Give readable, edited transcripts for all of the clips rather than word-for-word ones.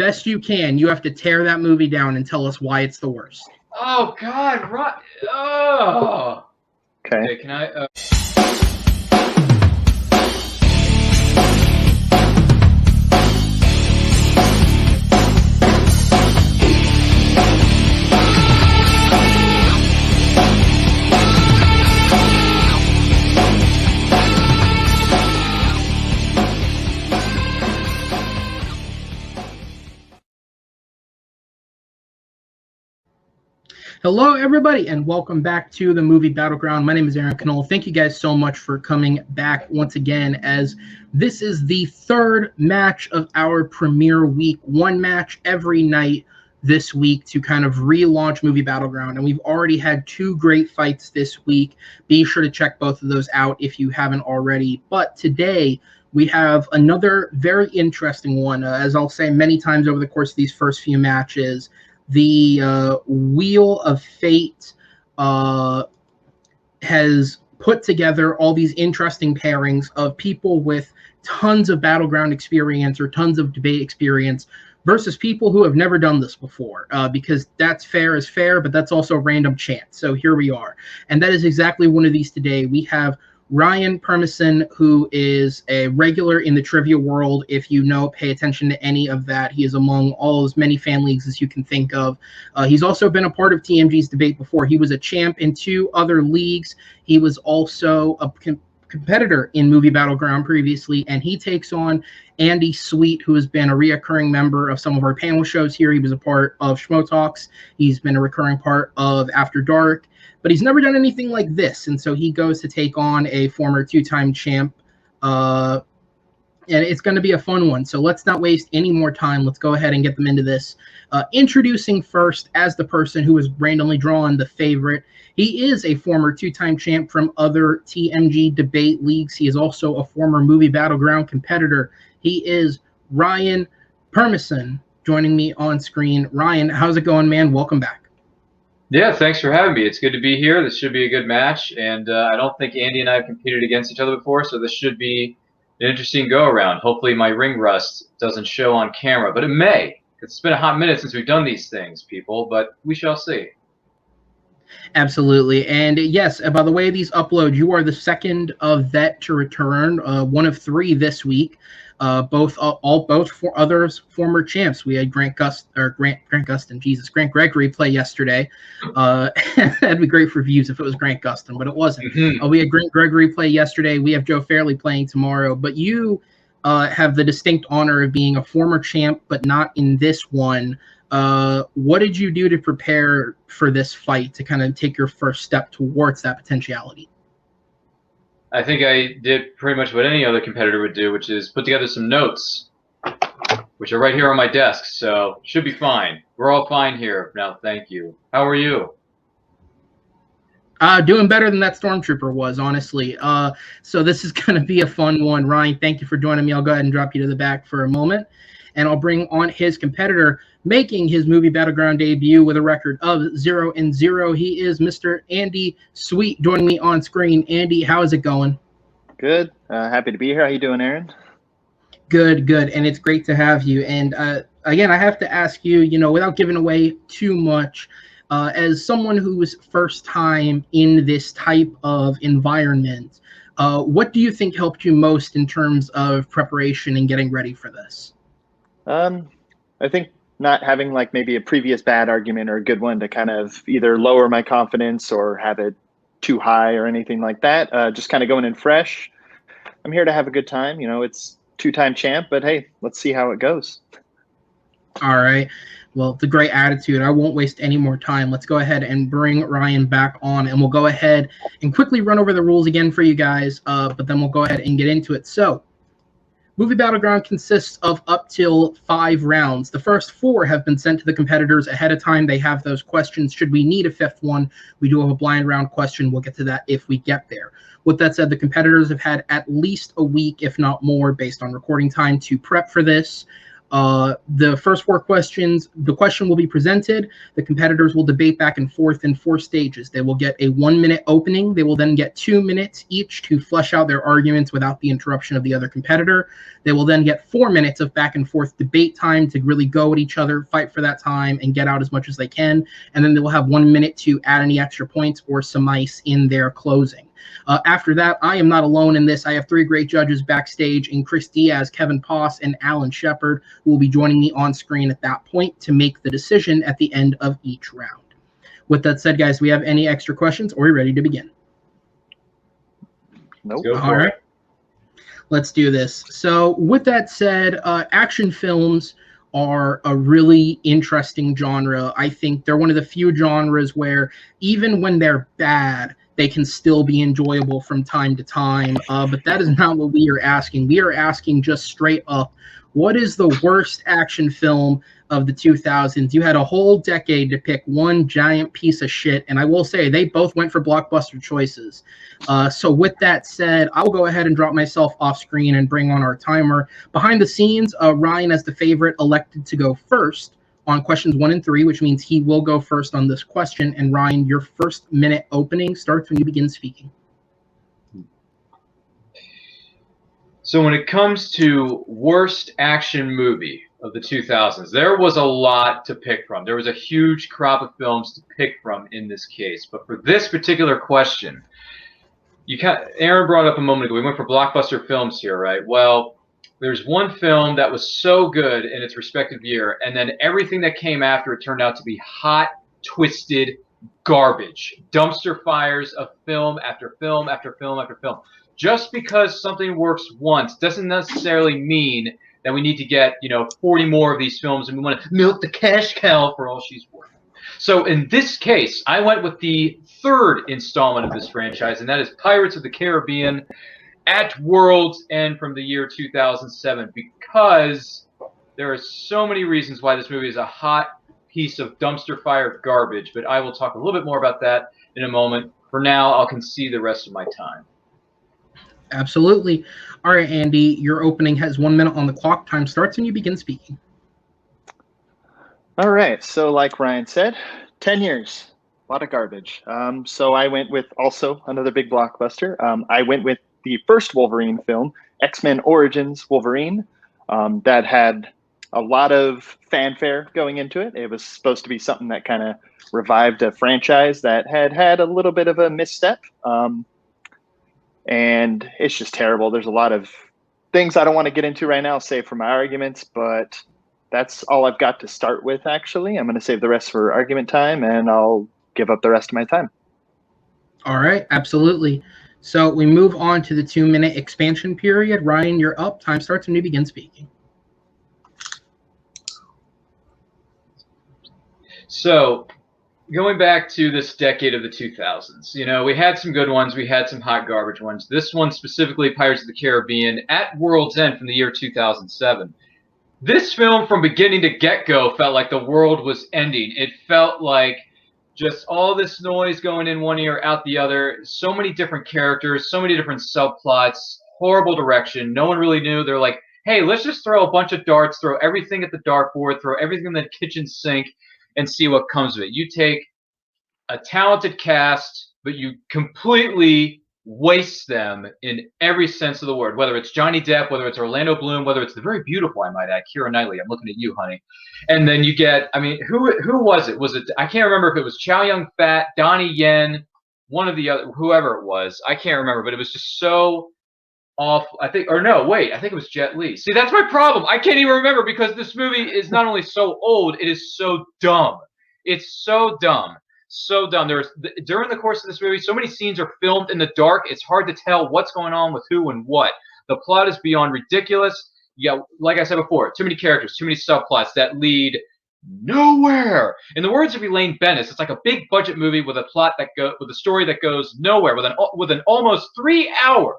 best you can. You have to tear that movie down and tell us why it's the worst. Oh God! Oh. Okay. Can I? Hello, everybody, and welcome back to the Movie Battleground. My name is Aaron Knoll. Thank you guys so much for coming back once again, as this is the third match of our premiere week. One match every night this week to kind of relaunch Movie Battleground, and we've already had two great fights this week. Be sure to check both of those out if you haven't already. But today, we have another very interesting one. As I'll say many times over the course of these first few matches, the Wheel of Fate has put together all these interesting pairings of people with tons of battleground experience or tons of debate experience versus people who have never done this before, because that's fair is fair, but that's also random chance. So here we are. And that is exactly one of these today. We have Ryan Permison, who is a regular in the trivia world. If you know, pay attention to any of that. He is among all as many fan leagues as you can think of. He's also been a part of TMG's debate before. He was a champ in 2 other leagues. He was also a competitor in Movie Battleground previously, and he takes on Andy Sweet, who has been a reoccurring member of some of our panel shows here. He was a part of Schmo Talks. He's been a recurring part of After Dark. But he's never done anything like this, and so he goes to take on a former 2-time champ, and it's going to be a fun one. So let's not waste any more time. Let's go ahead and get them into this. Introducing first, as the person who was randomly drawn the favorite, he is a former 2-time champ from other TMG debate leagues. He is also a former Movie Battleground competitor. He is Ryan Permison, joining me on screen. Ryan, how's it going, man? Welcome back. Yeah, thanks for having me. It's good to be here. This should be a good match, and I don't think Andy and I have competed against each other before, so this should be an interesting go-around. Hopefully my ring rust doesn't show on camera, but it may. It's been a hot minute since we've done these things, people, but we shall see. Absolutely. And yes, by the way of these uploads, you are the second vet to return, one of 3 this week. Both 4 others former champs. We had Grant Gregory play yesterday. That'd be great for views if it was Grant Gustin, but it wasn't. We had Grant Gregory play yesterday. We have Joe Fairley playing tomorrow. But you have the distinct honor of being a former champ, but not in this one. What did you do to prepare for this fight, to kind of take your first step towards that potentiality? I think I did pretty much what any other competitor would do, which is put together some notes, which are right here on my desk, so should be fine. We're all fine here now, thank you. How are you? Doing better than that Stormtrooper was, honestly. So this is going to be a fun one. Ryan, thank you for joining me. I'll go ahead and drop you to the back for a moment, and I'll bring on his competitor, making his Movie Battleground debut with a record of 0-0. He is Mr. Andy Sweet, joining me on screen. Andy, how is it going? Good. Happy to be here. How you doing, Aaron? Good. And it's great to have you. And again, I have to ask you, without giving away too much, as someone who was first time in this type of environment, what do you think helped you most in terms of preparation and getting ready for this? I think not having like maybe a previous bad argument or a good one to kind of either lower my confidence or have it too high or anything like that. Just kind of going in fresh. I'm here to have a good time. It's 2-time champ, but hey, let's see how it goes. All right. Well, it's a great attitude. I won't waste any more time. Let's go ahead and bring Ryan back on, and we'll go ahead and quickly run over the rules again for you guys, but then we'll go ahead and get into it. So, Movie Battleground consists of up till 5 rounds. The first 4 have been sent to the competitors ahead of time. They have those questions. Should we need a 5th one, we do have a blind round question. We'll get to that if we get there. With that said, the competitors have had at least a week, if not more, based on recording time, to prep for this. The first 4 questions, the question will be presented. The competitors will debate back and forth in 4 stages. They will get a 1-minute opening. They will then get 2 minutes each to flesh out their arguments without the interruption of the other competitor. They will then get 4 minutes of back and forth debate time to really go at each other, fight for that time, and get out as much as they can. And then they will have 1 minute to add any extra points or some ice in their closing. After that, I am not alone in this. I have 3 great judges backstage in Chris Diaz, Kevin Poss, and Alan Shepard, who will be joining me on screen at that point to make the decision at the end of each round. With that said, guys, do we have any extra questions, or are we ready to begin? Nope. All right. Let's do this. So with that said, action films are a really interesting genre. I think they're one of the few genres where even when they're bad, they can still be enjoyable from time to time. But that is not what we are asking. We are asking just straight up, what is the worst action film of the 2000s? You had a whole decade to pick one giant piece of shit, and I will say they both went for blockbuster choices. So with that said, I will go ahead and drop myself off screen and bring on our timer. Behind the scenes, Ryan, as the favorite, elected to go first on questions 1 and 3, which means he will go first on this question. And Ryan, your first minute opening starts when you begin speaking. So when it comes to worst action movie of the 2000s, there was a lot to pick from. There was a huge crop of films to pick from in this case. But for this particular question, Aaron brought up a moment ago, we went for blockbuster films here, right? Well, there's one film that was so good in its respective year, and then everything that came after it turned out to be hot, twisted garbage. Dumpster fires of film after film after film after film. Just because something works once doesn't necessarily mean that we need to get, 40 more of these films and we want to milk the cash cow for all she's worth. So in this case, I went with the 3rd installment of this franchise, and that is Pirates of the Caribbean at World's End from the year 2007, because there are so many reasons why this movie is a hot piece of dumpster fire garbage, but I will talk a little bit more about that in a moment. For now, I'll concede the rest of my time. Absolutely. All right, Andy, your opening has 1 minute on the clock. Time starts when you begin speaking. All right. So like Ryan said, 10 years, a lot of garbage. So I went with also another big blockbuster. I went with the first Wolverine film, X-Men Origins Wolverine, that had a lot of fanfare going into it. It was supposed to be something that kind of revived a franchise that had a little bit of a misstep. And it's just terrible. There's a lot of things I don't want to get into right now, save for my arguments, but that's all I've got to start with, actually. I'm going to save the rest for argument time, and I'll give up the rest of my time. All right, absolutely. So we move on to the 2-minute expansion period. Ryan, you're up. Time starts when you begin speaking. So going back to this decade of the 2000s, we had some good ones. We had some hot garbage ones. This one specifically, Pirates of the Caribbean at World's End from the year 2007. This film from beginning to get-go felt like the world was ending. It felt like just all this noise going in one ear, out the other. So many different characters, so many different subplots, horrible direction. No one really knew. They're like, hey, let's just throw a bunch of darts, throw everything at the dartboard, throw everything in the kitchen sink, and see what comes of it. You take a talented cast, but you completely waste them in every sense of the word, whether it's Johnny Depp, whether it's Orlando Bloom, whether it's the very beautiful, I might add, Keira Knightley. I'm looking at you, honey. And then you get, who was it? Was it, I can't remember if it was Chow Yun-fat, Donnie Yen, one of the other, whoever it was. I can't remember, but it was just so awful. I think it was Jet Li. See, that's my problem. I can't even remember because this movie is not only so old, it is so dumb. It's so dumb. So dumb. During the course of this movie, so many scenes are filmed in the dark. It's hard to tell what's going on with who and what. The plot is beyond ridiculous. Yeah, like I said before, too many characters, too many subplots that lead nowhere. In the words of Elaine Bennis, it's like a big budget movie with a plot with a story that goes nowhere, with an almost 3-hour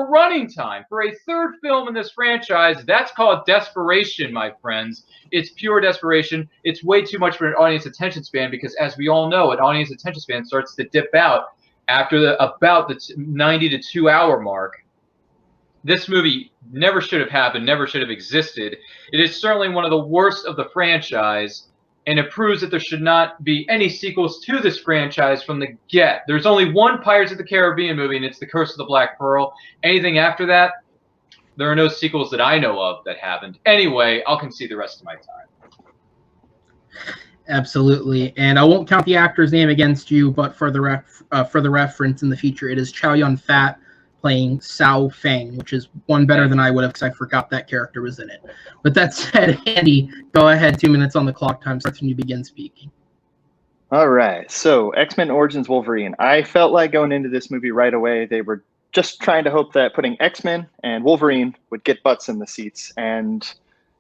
running time for a 3rd film in this franchise. That's called desperation, my friends. It's pure desperation. It's way too much for an audience attention span because, as we all know, an audience attention span starts to dip out after about the 90 to 2 hour mark. this movie never should have happened, never should have existed. It is certainly one of the worst of the franchise, and it proves that there should not be any sequels to this franchise from the get. There's only one Pirates of the Caribbean movie, and it's The Curse of the Black Pearl. Anything after that, there are no sequels that I know of that happened. Anyway, I'll concede the rest of my time. Absolutely, and I won't count the actor's name against you, but for the reference in the future, it is Chow Yun-fat playing Sao Feng, which is one better than I would have because I forgot that character was in it. But that said, Andy, go ahead. 2 minutes on the clock. Time starts when you begin speaking. All right, so X-Men Origins Wolverine. I felt like going into this movie right away, they were just trying to hope that putting X-Men and Wolverine would get butts in the seats, and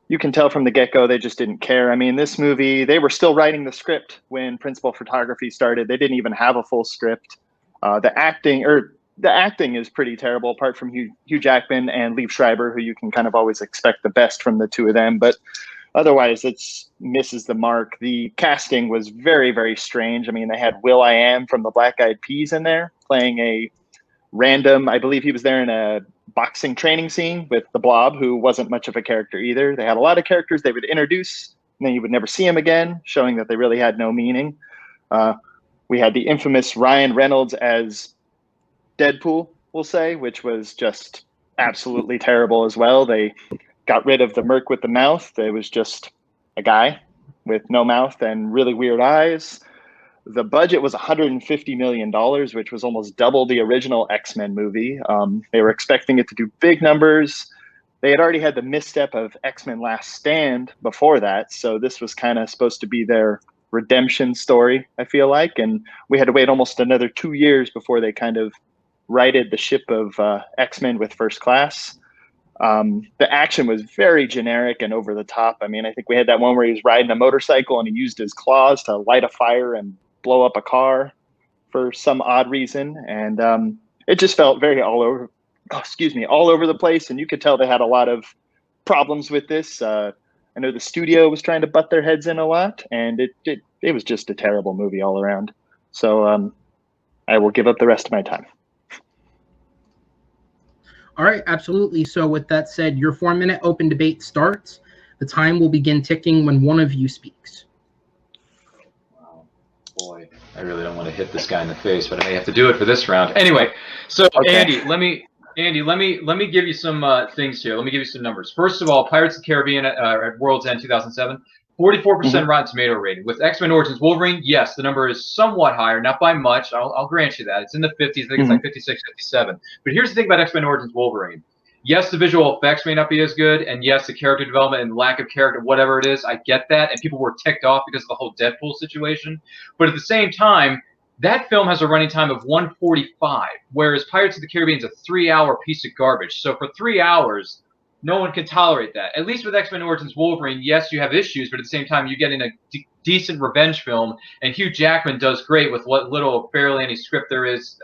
you can tell from the get-go they just didn't care. I mean, this movie, they were still writing the script when principal photography started. They didn't even have a full script. The acting is pretty terrible, apart from Hugh Jackman and Liev Schreiber, who you can kind of always expect the best from the two of them. But otherwise, it misses the mark. The casting was very, very strange. I mean, they had Will.i.am from the Black Eyed Peas in there playing a random, I believe he was there in a boxing training scene with the Blob, who wasn't much of a character either. They had a lot of characters they would introduce, and then you would never see him again, showing that they really had no meaning. We had the infamous Ryan Reynolds as Deadpool, we'll say, which was just absolutely terrible as well. They got rid of the merc with the mouth. It was just a guy with no mouth and really weird eyes. The budget was $150 million, which was almost double the original X-Men movie. They were expecting it to do big numbers. They had already had the misstep of X-Men Last Stand before that, so this was kind of supposed to be their redemption story, I feel like. And we had to wait almost another 2 years before they kind of righted the ship of X-Men with First Class. The action was very generic and over the top. I mean, I think we had that one where he was riding a motorcycle and he used his claws to light a fire and blow up a car for some odd reason. And it just felt very all over the place. And you could tell they had a lot of problems with this. I know the studio was trying to butt their heads in a lot, and it was just a terrible movie all around. So I will give up the rest of my time. All right, absolutely. So with that said, your 4-minute open debate starts. The time will begin ticking when one of you speaks. Oh, boy, I really don't want to hit this guy in the face, but I may have to do it for this round. Anyway, so okay. Andy, let me give you some things here. Let me give you some numbers. First of all, Pirates of the Caribbean at World's End 2007. 44% Rotten Tomato rating. With X-Men Origins Wolverine, yes, the number is somewhat higher, not by much. I'll grant you that. It's in the 50s. I think it's like 56, 57. But here's the thing about X-Men Origins Wolverine. Yes, the visual effects may not be as good, and yes, the character development and lack of character, whatever it is, I get that, and people were ticked off because of the whole Deadpool situation. But at the same time, that film has a running time of 145, whereas Pirates of the Caribbean is a 3-hour piece of garbage. So for 3 hours, no one can tolerate that. At least with X-Men Origins Wolverine, yes, you have issues, but at the same time, you're getting a decent revenge film, and Hugh Jackman does great with what little, barely any script there is,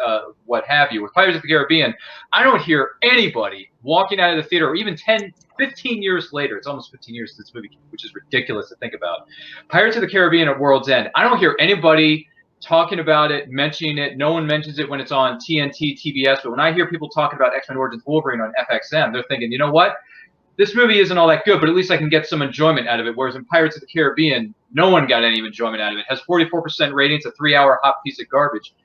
what have you. With Pirates of the Caribbean, I don't hear anybody walking out of the theater, or even 10, 15 years later, it's almost 15 years since this movie, which is ridiculous to think about. Pirates of the Caribbean at World's End, I don't hear anybody talking about it, mentioning it. No one mentions it when it's on TNT, TBS, but when I hear people talking about X-Men Origins Wolverine on FXM, they're thinking, you know what? This movie isn't all that good, but at least I can get some enjoyment out of it. Whereas in Pirates of the Caribbean, no one got any enjoyment out of it. It has 44% ratings, a 3-hour hot piece of garbage.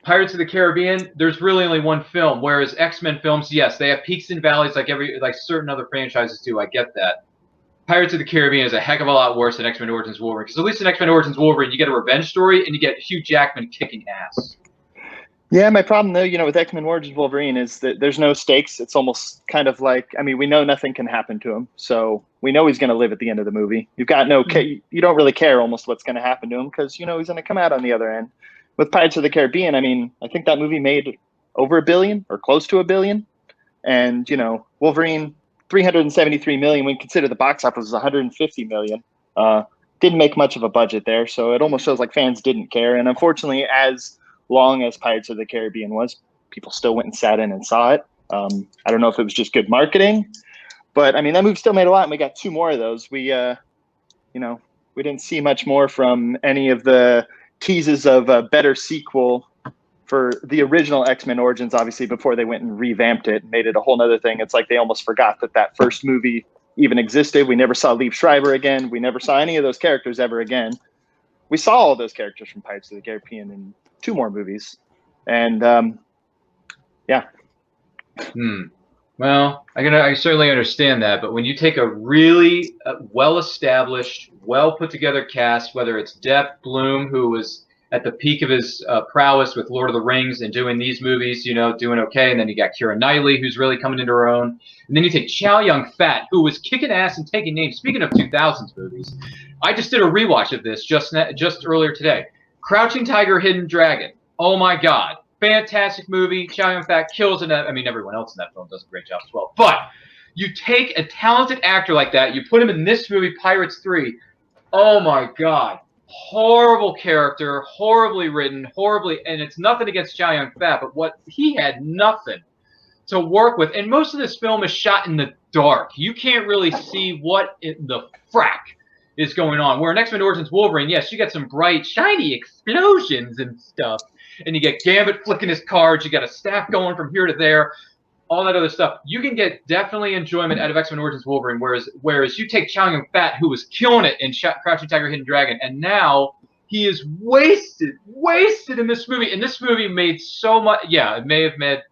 Pirates of the Caribbean, there's really only one film. Whereas X-Men films, yes, they have peaks and valleys like certain other franchises do. I get that. Pirates of the Caribbean is a heck of a lot worse than X-Men Origins Wolverine. Because at least in X-Men Origins Wolverine, you get a revenge story and you get Hugh Jackman kicking ass. Yeah, my problem though, with X-Men Origins Wolverine is that there's no stakes. It's almost kind of like, I mean, we know nothing can happen to him, so we know he's going to live at the end of the movie. You've got you don't really care almost what's going to happen to him because he's going to come out on the other end. With Pirates of the Caribbean, I mean, I think that movie made over $1 billion or close to $1 billion, and Wolverine $373 million. When you consider the box office was $150 million, didn't make much of a budget there, so it almost shows like fans didn't care. And unfortunately, as long as Pirates of the Caribbean was, people still went and sat in and saw it. I don't know if it was just good marketing, but I mean, that movie still made a lot, and we got 2 more of those. We didn't see much more from any of the teases of a better sequel for the original X-Men Origins, obviously, before they went and revamped it, made it a whole nother thing. It's like they almost forgot that first movie even existed. We never saw Liev Schreiber again. We never saw any of those characters ever again. We saw all those characters from Pirates of the Caribbean in 2 more movies. And, yeah. Well, I certainly understand that, but when you take a really well-established, well-put-together cast, whether it's Depp, Bloom, who was at the peak of his prowess with Lord of the Rings and doing these movies, doing okay, and then you got Keira Knightley, who's really coming into her own, and then you take Chow Yun-Fat, who was kicking ass and taking names. Speaking of 2000s movies, I just did a rewatch of this just earlier today. Crouching Tiger, Hidden Dragon. Oh my God. Fantastic movie. Chow Yun-Fat kills in that. I mean, everyone else in that film does a great job as well. But you take a talented actor like that, you put him in this movie, Pirates 3. Oh my God. Horrible character, horribly written, and it's nothing against Chow Yun-Fat, but what he had nothing to work with. And most of this film is shot in the dark. You can't really see what in the frack is going on. Where in X-Men Origins Wolverine, yes, you got some bright, shiny explosions and stuff. And you get Gambit flicking his cards. You got a staff going from here to there. All that other stuff. You can get definitely enjoyment out of X-Men Origins Wolverine, whereas you take Chow Yun-Fat, who was killing it in Crouching Tiger, Hidden Dragon, and now he is wasted in this movie. And this movie made so much. Yeah, it may have made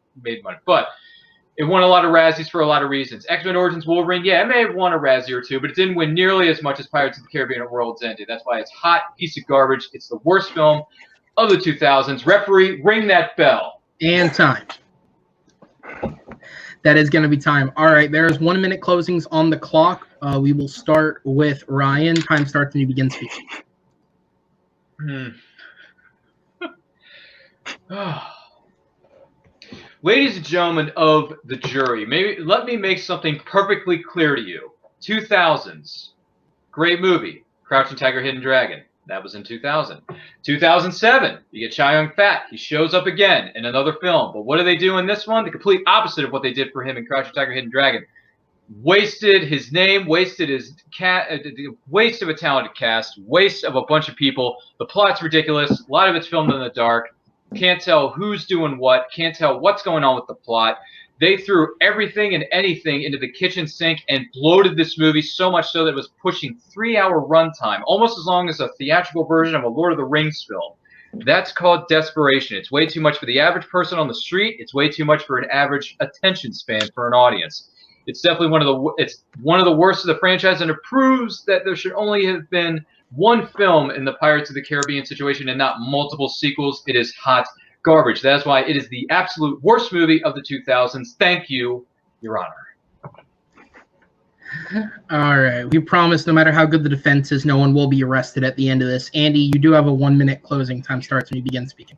money, but it won a lot of Razzies for a lot of reasons. X-Men Origins Wolverine, yeah, it may have won a Razzie or 2, but it didn't win nearly as much as Pirates of the Caribbean at World's End did. That's why it's hot piece of garbage. It's the worst film of the 2000s. Referee, ring that bell. And time. That is going to be time. All right, there's 1 minute closings on the clock. We will start with Ryan. Time starts when you begin speaking. Ladies and gentlemen of the jury, let me make something perfectly clear to you. 2000s, great movie, Crouching Tiger, Hidden Dragon. That was in 2000. 2007, you get Chow Yun-Fat. He shows up again in another film. But what do they do in this one? The complete opposite of what they did for him in Crouching Tiger, Hidden Dragon. Wasted his name, wasted his waste of a talented cast, waste of a bunch of people. The plot's ridiculous. A lot of it's filmed in the dark. Can't tell who's doing what. Can't tell what's going on with the plot. They threw everything and anything into the kitchen sink and bloated this movie so much so that it was pushing 3-hour runtime, almost as long as a theatrical version of a Lord of the Rings film. That's called desperation. It's way too much for the average person on the street. It's way too much for an average attention span for an audience. It's definitely one of the worst of the franchise, and it proves that there should only have been one film in the Pirates of the Caribbean situation and not multiple sequels. It is hot garbage. That's why it is the absolute worst movie of the 2000s. Thank you, Your Honor. All right. We promise no matter how good the defense is, no one will be arrested at the end of this. Andy, you do have a 1 minute closing. Time starts when you begin speaking.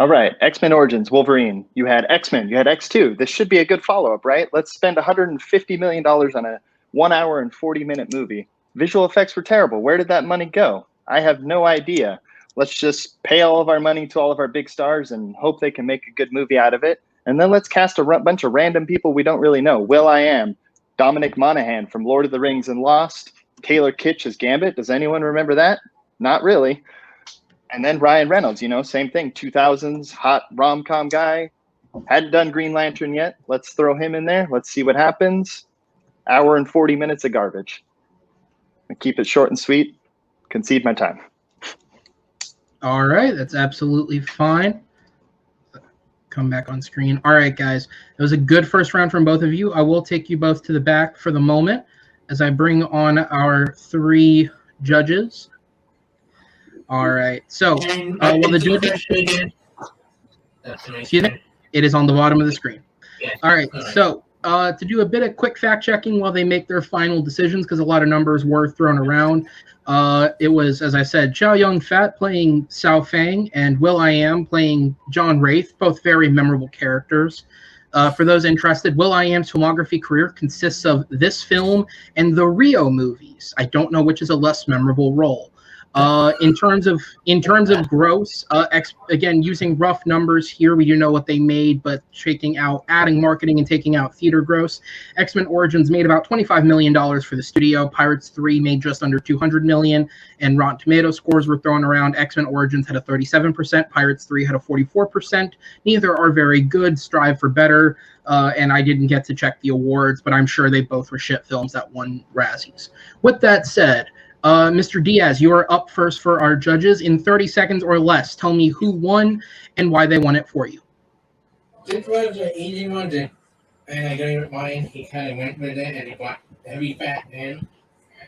All right. X-Men Origins, Wolverine. You had X-Men. You had X2. This should be a good follow-up, right? Let's spend $150 million on a 1 hour and 40-minute movie. Visual effects were terrible. Where did that money go? I have no idea. Let's just pay all of our money to all of our big stars and hope they can make a good movie out of it. And then let's cast a bunch of random people we don't really know. Will.i.am, Dominic Monaghan from Lord of the Rings and Lost, Taylor Kitsch as Gambit. Does anyone remember that? Not really. And then Ryan Reynolds, same thing. 2000s, hot rom-com guy. Hadn't done Green Lantern yet. Let's throw him in there. Let's see what happens. Hour and 40 minutes of garbage. I keep it short and sweet. Concede my time. All right, that's absolutely fine. Come back on screen. All right, guys. It was a good first round from both of you. I will take you both to the back for the moment as I bring on our 3 judges. All right. So, will the judges... Excuse me? It is on the bottom of the screen. All right. So, to do a bit of quick fact-checking while they make their final decisions, because a lot of numbers were thrown around, it was, as I said, Chow Yun-Fat playing Sao Fang and Will.i.am playing John Wraith, both very memorable characters. For those interested, Will.i.am's filmography career consists of this film and the Rio movies. I don't know which is a less memorable role. In terms of gross, again using rough numbers here, we do know what they made, but adding marketing and taking out theater gross, X-Men Origins made about $25 million for the studio. Pirates 3 made just under $200 million, and Rotten Tomato scores were thrown around. X-Men Origins had a 37%, Pirates 3 had a 44%. Neither are very good. Strive for better. And I didn't get to check the awards, but I'm sure they both were shit films that won Razzies. With that said, Mr. Diaz, you are up first for our judges. In 30 seconds or less, tell me who won and why they won it for you. This was an easy one, and I gave it mine. He kind of went with it, and he got heavy fat in.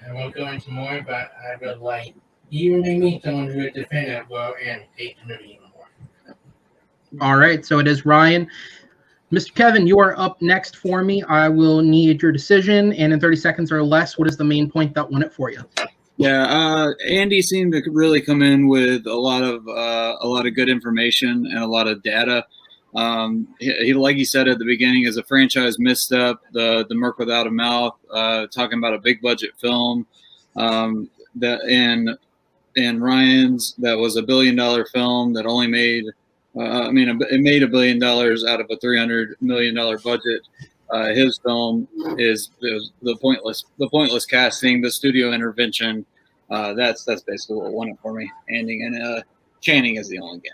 I won't go into more, but I would like you and me someone who would defend it well and hate the movie even more. All right, so it is Ryan. Mr. Kevin, you are up next for me. I will need your decision, and in 30 seconds or less, what is the main point that won it for you? Yeah, Andy seemed to really come in with a lot of good information and a lot of data. He like he said at the beginning, as a franchise misstep, the Merc Without a Mouth, talking about a big budget film, that and Ryan's, that was $1 billion film that only made, it made $1 billion out of a $300 million budget. His film is the pointless casting, the studio intervention. That's basically what won it for me. And Channing is the only game.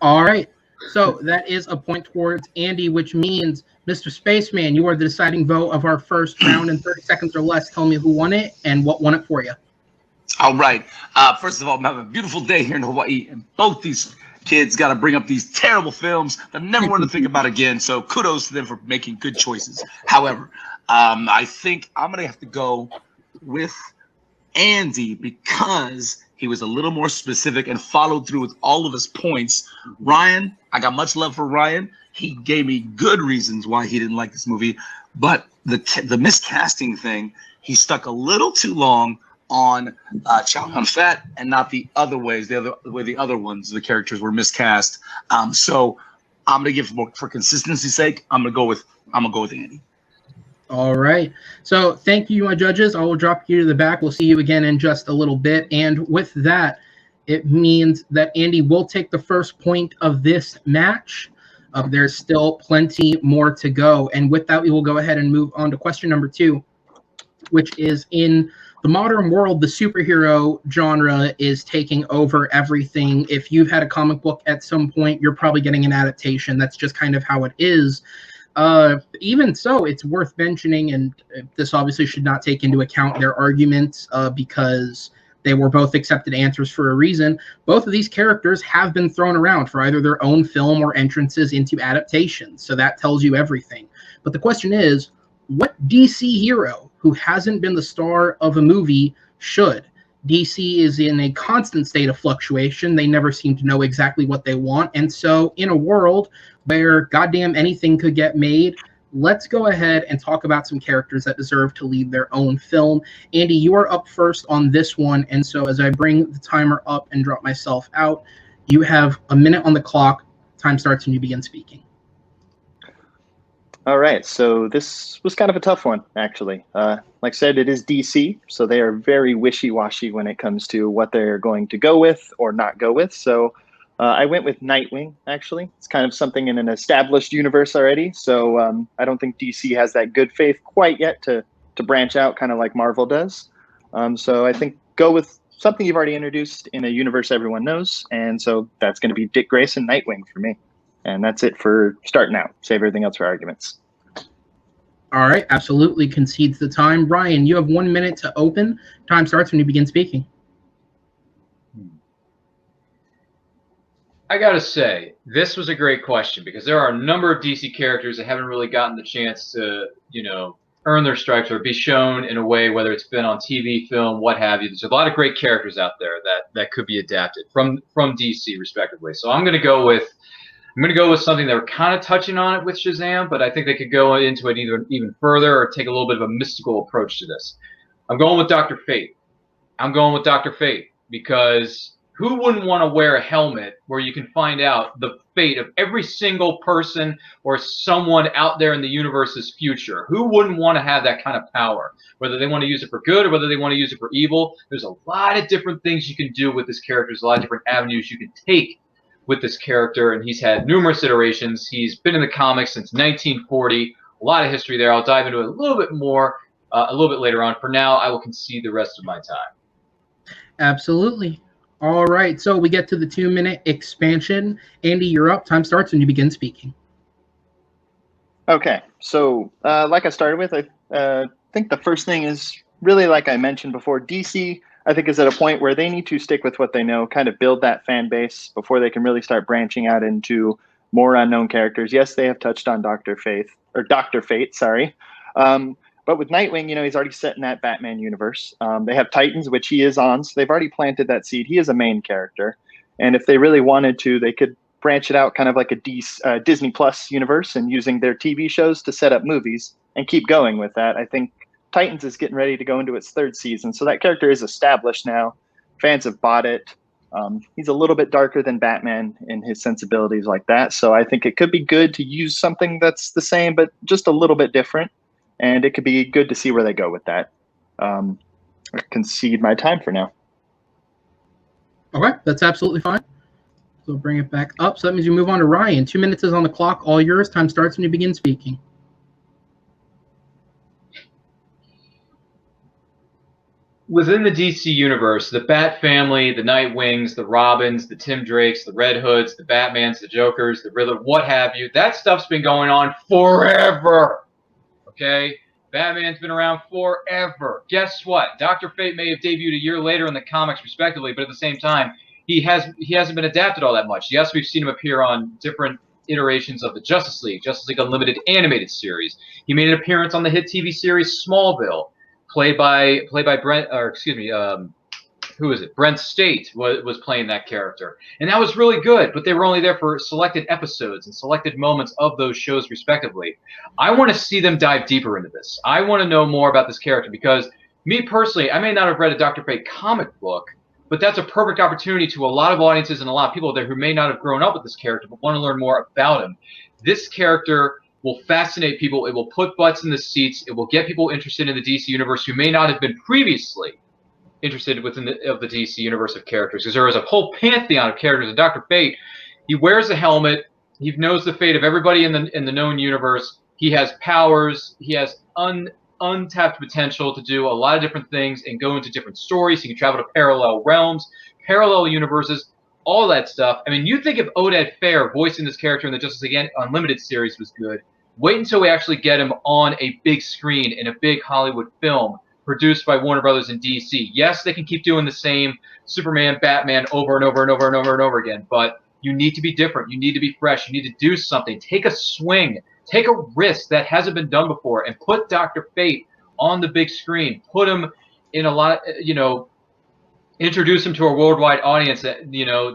All right. So that is a point towards Andy, which means, Mr. Spaceman, you are the deciding vote of our first round. In 30 seconds or less, tell me who won it and what won it for you. All right. First of all, I'm having a beautiful day here in Hawaii, and both these kids got to bring up these terrible films that I never want to think about again. So kudos to them for making good choices. However, I think I'm going to have to go with Andy because he was a little more specific and followed through with all of his points. Ryan, I got much love for Ryan. He gave me good reasons why he didn't like this movie, but the miscasting thing, he stuck a little too long on Chow Yun-Fat and not the other ways, the other ones, the characters were miscast. So I'm gonna give for consistency's sake, I'm gonna go with Andy. All right. So thank you, my judges. I will drop you to the back. We'll see you again in just a little bit. And with that, it means that Andy will take the first point of this match. There's still plenty more to go. And with that, we will go ahead and move on to question number 2, which is, in the modern world, the superhero genre is taking over everything. If you've had a comic book at some point, you're probably getting an adaptation. That's just kind of how it is. Even so, it's worth mentioning, and this obviously should not take into account their arguments because they were both accepted answers for a reason. Both of these characters have been thrown around for either their own film or entrances into adaptations. So that tells you everything. But the question is, what DC hero who hasn't been the star of a movie should? DC is in a constant state of fluctuation. They never seem to know exactly what they want. And so in a world where goddamn anything could get made, let's go ahead and talk about some characters that deserve to lead their own film. Andy, you are up first on this one. And so as I bring the timer up and drop myself out, you have a minute on the clock. Time starts when you begin speaking. All right, so this was kind of a tough one, actually. Like I said, it is DC, so they are very wishy-washy when it comes to what they're going to go with or not go with. So I went with Nightwing, actually. It's kind of something in an established universe already, so I don't think DC has that good faith quite yet to branch out, kind of like Marvel does. So I think go with something you've already introduced in a universe everyone knows, and so that's going to be Dick Grayson, Nightwing for me. And that's it for starting out. Save everything else for arguments. All right, absolutely concedes the time. Ryan, you have 1 minute to open. Time starts when you begin speaking. I gotta say, this was a great question because there are a number of DC characters that haven't really gotten the chance to, earn their stripes or be shown in a way, whether it's been on TV, film, what have you. There's a lot of great characters out there that could be adapted from DC, respectively. So I'm gonna go with something that we're kind of touching on it with Shazam, but I think they could go into it even further or take a little bit of a mystical approach to this. I'm going with Dr. Fate. Because Who wouldn't want to wear a helmet where you can find out the fate of every single person or someone out there in the universe's future? Who wouldn't want to have that kind of power? Whether they want to use it for good or whether they want to use it for evil, there's a lot of different things you can do with this character. There's a lot of different avenues you can take with this character, and he's had numerous iterations. He's been in the comics since 1940. A lot of history there. I'll dive into it a little bit more a little bit later on. For now, I will concede the rest of my time. Absolutely. All right, so we get to the 2-minute expansion. Andy, you're up. Time starts when you begin speaking. Okay, so like I started with, I think the first thing is really, like I mentioned before, DC, I think, is at a point where they need to stick with what they know, kind of build that fan base before they can really start branching out into more unknown characters. Yes, they have touched on Dr. Fate, sorry. But with Nightwing, he's already set in that Batman universe. They have Titans, which he is on, so they've already planted that seed. He is a main character. And if they really wanted to, they could branch it out kind of like a Disney Plus universe and using their TV shows to set up movies and keep going with that. I think Titans is getting ready to go into its 3rd season, so that character is established now. Fans have bought it. He's a little bit darker than Batman in his sensibilities like that, so I think it could be good to use something that's the same but just a little bit different. And it could be good to see where they go with that. I concede my time for now. Okay, that's absolutely fine. So bring it back up. So that means you move on to Ryan. 2 minutes is on the clock. All yours. Time starts when you begin speaking. Within the DC universe, the Bat family, the Nightwings, the Robins, the Tim Drakes, the Red Hoods, the Batmans, the Jokers, the Riddler, what have you, that stuff's been going on forever. Okay, Batman's been around forever. Guess what? Dr. Fate may have debuted a year later in the comics, respectively, but at the same time, he hasn't been adapted all that much. Yes, we've seen him appear on different iterations of the Justice League Unlimited animated series. He made an appearance on the hit TV series Smallville, played by Brent, or excuse me, who is it? Brent State was playing that character. And that was really good, but they were only there for selected episodes and selected moments of those shows, respectively. I want to see them dive deeper into this. I want to know more about this character because, me personally, I may not have read a Dr. Fate comic book, but that's a perfect opportunity to a lot of audiences and a lot of people there who may not have grown up with this character but want to learn more about him. This character will fascinate people. It will put butts in the seats. It will get people interested in the DC universe who may not have been previously interested within the DC universe of characters, because there is a whole pantheon of characters. And Dr. Fate, he wears a helmet. He knows the fate of everybody in the known universe. He has powers. He has untapped potential to do a lot of different things and go into different stories. He can travel to parallel realms, parallel universes, all that stuff. I mean, you think if Oded Fair voicing this character in the Justice League Unlimited series was good, wait until we actually get him on a big screen in a big Hollywood film produced by Warner Brothers and DC. Yes, they can keep doing the same Superman, Batman over and over and over and over and over again, but you need to be different. You need to be fresh. You need to do something. Take a swing. Take a risk that hasn't been done before and put Dr. Fate on the big screen. Put him in a lot, introduce him to a worldwide audience that,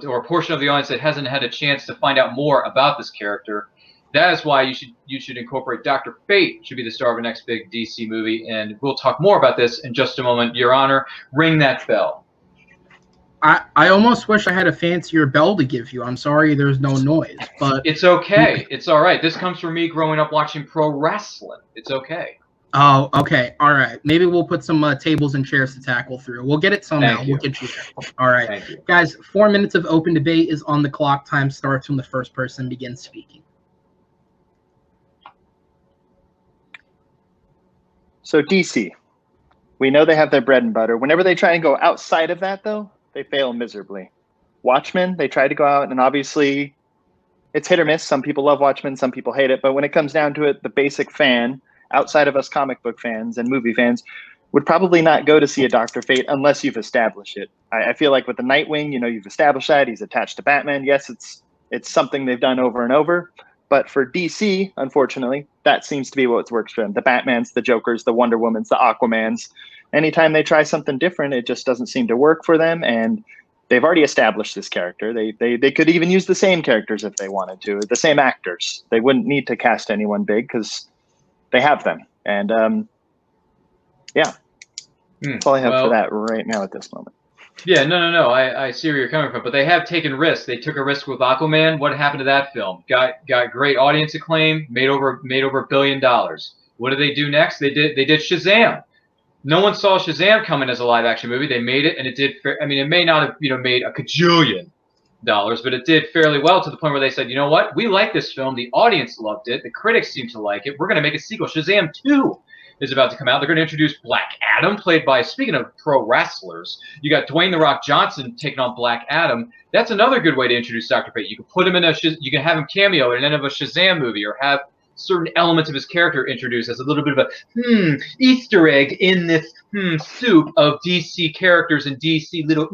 or a portion of the audience that hasn't had a chance to find out more about this character. That is why you should incorporate Dr. Fate should be the star of a next big DC movie, and we'll talk more about this in just a moment. Your Honor, ring that bell. I almost wish I had a fancier bell to give you. I'm sorry there's no noise, but it's okay. It's all right. This comes from me growing up watching pro wrestling. It's okay. Oh, okay. All right. Maybe we'll put some tables and chairs to tackle through. We'll get it somehow. We'll get you there. All right. Guys, 4 minutes of open debate is on the clock. Time starts when the first person begins speaking. So DC, we know they have their bread and butter. Whenever they try and go outside of that, though, they fail miserably. Watchmen, they try to go out, and obviously it's hit or miss. Some people love Watchmen, some people hate it. But when it comes down to it, the basic fan, outside of us comic book fans and movie fans, would probably not go to see a Dr. Fate unless you've established it. I feel like with the Nightwing, you've established that. He's attached to Batman. Yes, it's something they've done over and over. But for DC, unfortunately, that seems to be what works for them. The Batmans, the Jokers, the Wonder Womans, the Aquamans. Anytime they try something different, it just doesn't seem to work for them. And they've already established this character. They could even use the same characters if they wanted to, the same actors. They wouldn't need to cast anyone big because they have them. And yeah, that's all I have for that right now at this moment. Yeah, no. I see where you're coming from, but they have taken risks. They took a risk with Aquaman. What happened to that film? Got great audience acclaim. Made over $1 billion. What did they do next? They did Shazam. No one saw Shazam coming as a live action movie. They made it, and it did. I mean, it may not have made a cajillion dollars, but it did fairly well to the point where they said, you know what? We like this film. The audience loved it. The critics seem to like it. We're going to make a sequel. Shazam 2 is about to come out. They're going to introduce Black Adam, played by, speaking of pro wrestlers, you got Dwayne "The Rock" Johnson taking on Black Adam. That's another good way to introduce Dr. Fate. You can put him in you can have him cameo in the end of a Shazam movie, or have certain elements of his character introduced as a little bit of a Easter egg in this soup of DC characters and DC little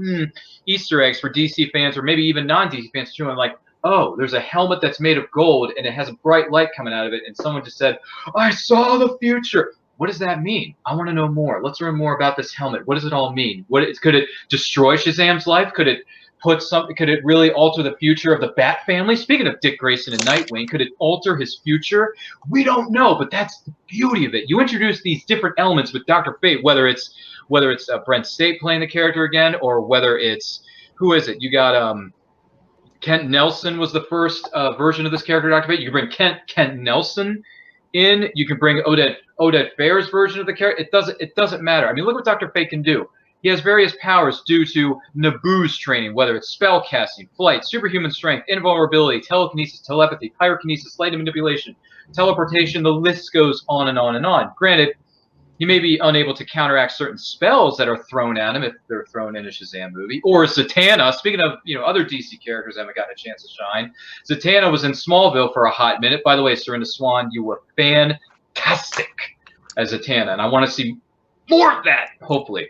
Easter eggs for DC fans, or maybe even non-DC fans too. And like, oh, there's a helmet that's made of gold and it has a bright light coming out of it, and someone just said, I saw the future. What does that mean? I want to know more. Let's learn more about this helmet. What does it all mean? Could it destroy Shazam's life? Could it could it really alter the future of the Bat family? Speaking of Dick Grayson and Nightwing, could it alter his future? We don't know, but that's the beauty of it. You introduce these different elements with Dr. Fate, whether it's Brent State playing the character again, or whether it's, who is it? You got Kent Nelson was the first version of this character, Dr. Fate. You can bring Kent Nelson in. You can bring Oded Fehr's version of the character. It doesn't matter. I mean, look what Dr. Fate can do. He has various powers due to Naboo's training, whether it's spellcasting, flight, superhuman strength, invulnerability, telekinesis, telepathy, pyrokinesis, light manipulation, teleportation. The list goes on and on and on. Granted, he may be unable to counteract certain spells that are thrown at him if they're thrown in a Shazam movie. Or Zatanna, speaking of other DC characters that haven't gotten a chance to shine, Zatanna was in Smallville for a hot minute. By the way, Serinda Swan, you were fantastic as Zatanna, and I want to see more of that, hopefully.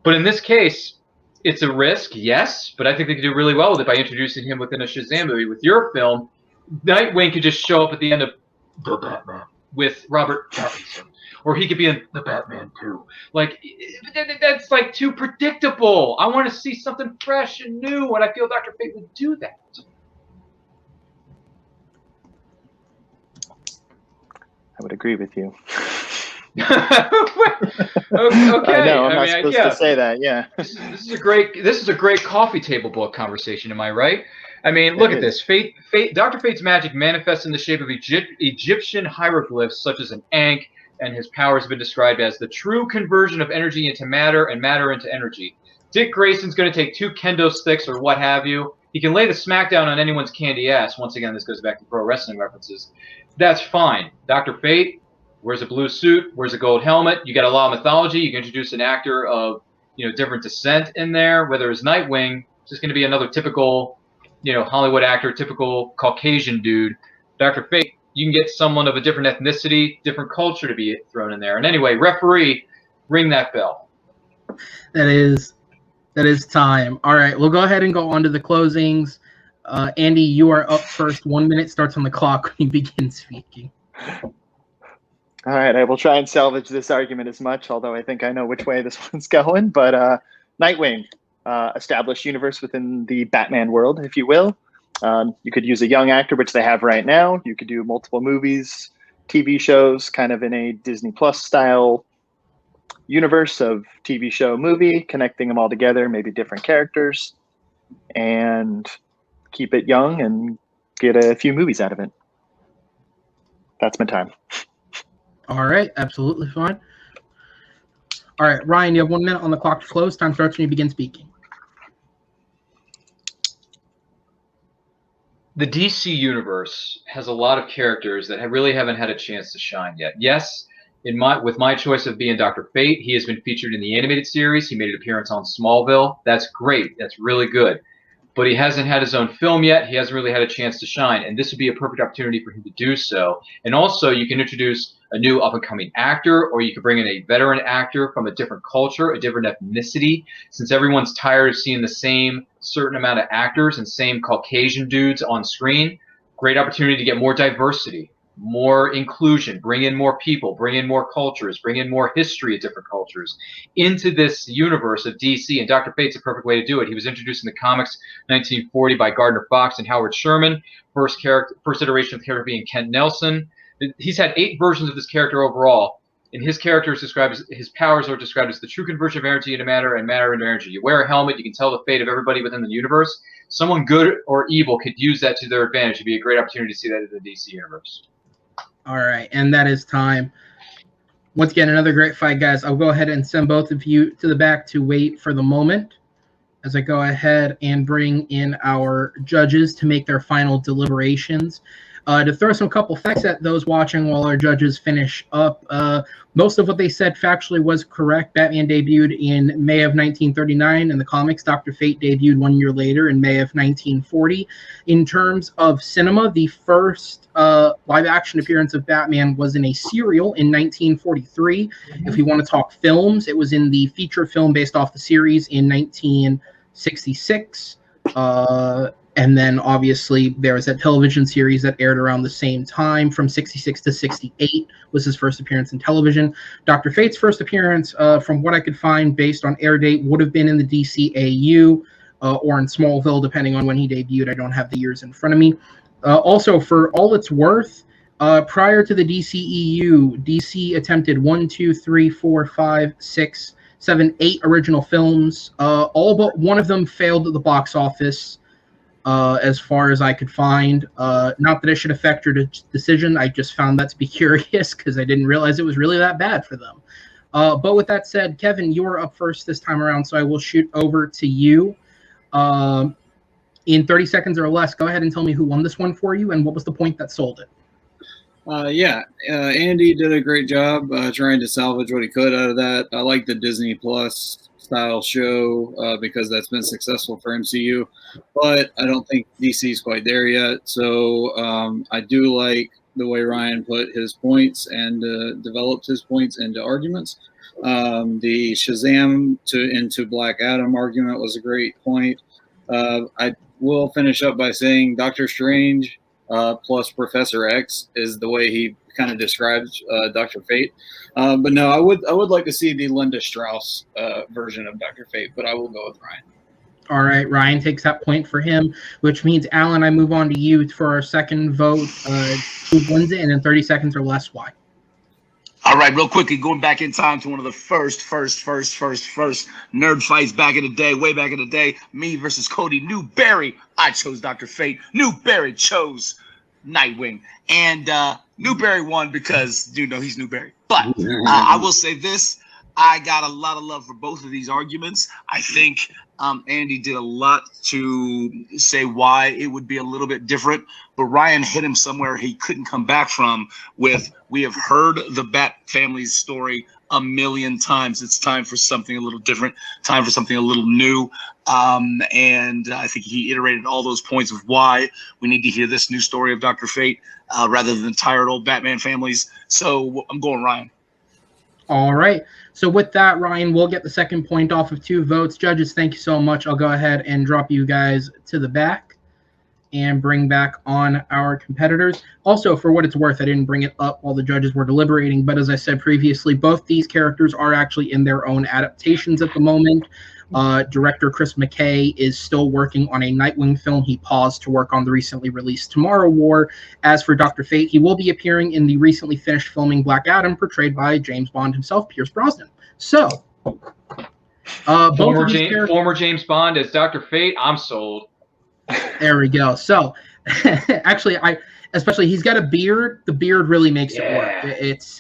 But in this case, it's a risk, yes, but I think they could do really well with it by introducing him within a Shazam movie. With your film, Nightwing could just show up at the end of The Batman with Robert Pattinson. Or he could be in The Batman 2. Like, that's like too predictable. I want to see something fresh and new, and I feel Dr. Fate would do that. I would agree with you. Okay. I know, I'm not supposed to say that, yeah. This is a great coffee table book conversation, am I right? I mean, look at this. Dr. Fate's magic manifests in the shape of Egyptian hieroglyphs, such as an Ankh, and his powers have been described as the true conversion of energy into matter and matter into energy. Dick Grayson's going to take 2 kendo sticks or what have you. He can lay the smackdown on anyone's candy ass. Once again, this goes back to pro wrestling references. That's fine. Dr. Fate wears a blue suit, wears a gold helmet. You got a lot of mythology. You can introduce an actor of different descent in there. Whether it's Nightwing, it's just going to be another typical Hollywood actor, typical Caucasian dude. Dr. Fate, you can get someone of a different ethnicity, different culture to be thrown in there. And anyway, referee, ring that bell. That is time. All right, we'll go ahead and go on to the closings. Andy, you are up first. 1 minute starts on the clock when you begin speaking. All right, I will try and salvage this argument as much, although I think I know which way this one's going. But Nightwing, established universe within the Batman world, if you will. You could use a young actor, which they have right now. You could do multiple movies, TV shows, kind of in a Disney Plus style universe of TV show, movie, connecting them all together, maybe different characters, and keep it young and get a few movies out of it. That's my time. All right, absolutely fine. All right, Ryan, you have 1 minute on the clock to close. Time starts when you begin speaking. The DC universe has a lot of characters that really haven't had a chance to shine yet. Yes, with my choice of being Dr. Fate, he has been featured in the animated series. He made an appearance on Smallville. That's great. That's really good. But he hasn't had his own film yet. He hasn't really had a chance to shine, and this would be a perfect opportunity for him to do so. And also, you can introduce a new up-and-coming actor, or you could bring in a veteran actor from a different culture, a different ethnicity, since everyone's tired of seeing the same certain amount of actors and same Caucasian dudes on screen. Great opportunity to get more diversity, more inclusion, bring in more people, bring in more cultures, bring in more history of different cultures into this universe of DC. And Dr. Fate's a perfect way to do it. He was introduced in the comics 1940 by Gardner Fox and Howard Sherman. First iteration of the character being Kent Nelson. He's had 8 versions of this character overall and his powers are described as the true conversion of energy into matter and matter into energy. You wear a helmet, you can tell the fate of everybody within the universe. Someone good or evil could use that to their advantage. It'd be a great opportunity to see that in the DC universe. All right, and that is time. Once again, another great fight, guys. I'll go ahead and send both of you to the back to wait for the moment as I go ahead and bring in our judges to make their final deliberations. To throw some couple facts at those watching while our judges finish up, most of what they said factually was correct. Batman debuted in May of 1939 in the comics. Dr. Fate debuted 1 year later in May of 1940. In terms of cinema, the first live-action appearance of Batman was in a serial in 1943. If we want to talk films, it was in the feature film based off the series in 1966. And then, obviously, there was that television series that aired around the same time from 66 to 68 was his first appearance in television. Dr. Fate's first appearance, from what I could find based on air date, would have been in the DCAU or in Smallville, depending on when he debuted. I don't have the years in front of me. Also, for all it's worth, prior to the DCEU, DC attempted 8 original films. All but one of them failed at the box office. As far as I could find. Not that it should affect your decision. I just found that to be curious because I didn't realize it was really that bad for them. But with that said, Kevin, you are up first this time around, so I will shoot over to you. In 30 seconds or less, go ahead and tell me who won this one for you and what was the point that sold it. Andy did a great job trying to salvage what he could out of that. I like the Disney Plus style show because that's been successful for MCU, but I don't think DC is quite there yet. So I do like the way Ryan put his points and developed his points into arguments. The Shazam into Black Adam argument was a great point. I will finish up by saying Doctor Strange plus Professor X is the way he kind of describes Dr. Fate. But no, I would like to see the Linda Strauss version of Dr. Fate, but I will go with Ryan. All right, Ryan takes that point for him, which means, Alan, I move on to you for our second vote. Who wins it, and in 30 seconds or less, why? All right, real quickly, going back in time to one of the first nerd fights back in the day, way back in the day, me versus Cody Newberry. I chose Dr. Fate. Newberry chose Nightwing. And Newberry won because, he's Newberry. But I will say this. I got a lot of love for both of these arguments. I think Andy did a lot to say why it would be a little bit different, but Ryan hit him somewhere he couldn't come back from with, we have heard the Bat family's story a million times. It's time for something a little different, time for something a little new. And I think he iterated all those points of why we need to hear this new story of Dr. Fate rather than tired old Batman families. So I'm going Ryan. All right. So with that, Ryan, we'll get the second point off of 2 votes. Judges, thank you so much. I'll go ahead and drop you guys to the back and bring back on our competitors. Also, for what it's worth, I didn't bring it up while the judges were deliberating, but as I said previously, both these characters are actually in their own adaptations at the moment. Director Chris McKay is still working on a Nightwing film. He paused to work on the recently released Tomorrow War. As for Dr. Fate, he will be appearing in the recently finished filming Black Adam, portrayed by James Bond himself, Pierce Brosnan. So, former James Bond as Dr. Fate, I'm sold. There we go. So, actually, especially he's got a beard. The beard really makes it work.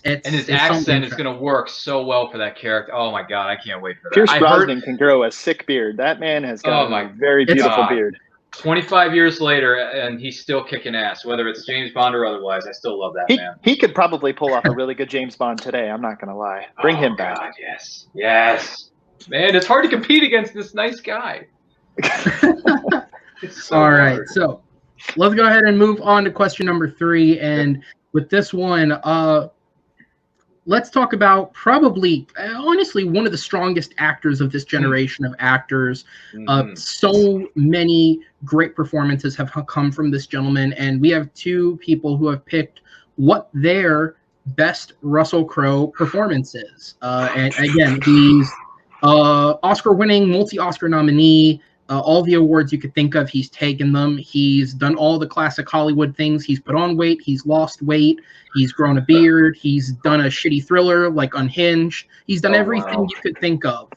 And his accent is going to work so well for that character. Oh my god, I can't wait for that. Pierce Brosnan can grow a sick beard. That man has got a very beautiful beard. 25 years later, and he's still kicking ass. Whether it's James Bond or otherwise, I still love that man. He could probably pull off a really good James Bond today. I'm not going to lie. Bring him back. God, yes. Man, it's hard to compete against this nice guy. All right, so let's go ahead and move on to question number 3. And with this one, let's talk about probably, honestly, one of the strongest actors of this generation of actors. So many great performances have come from this gentleman, and we have 2 people who have picked what their best Russell Crowe performance is. And again, he's Oscar-winning, multi-Oscar nominee, All the awards you could think of, he's taken them. He's done all the classic Hollywood things. He's put on weight. He's lost weight. He's grown a beard. He's done a shitty thriller like Unhinged. He's done everything you could think of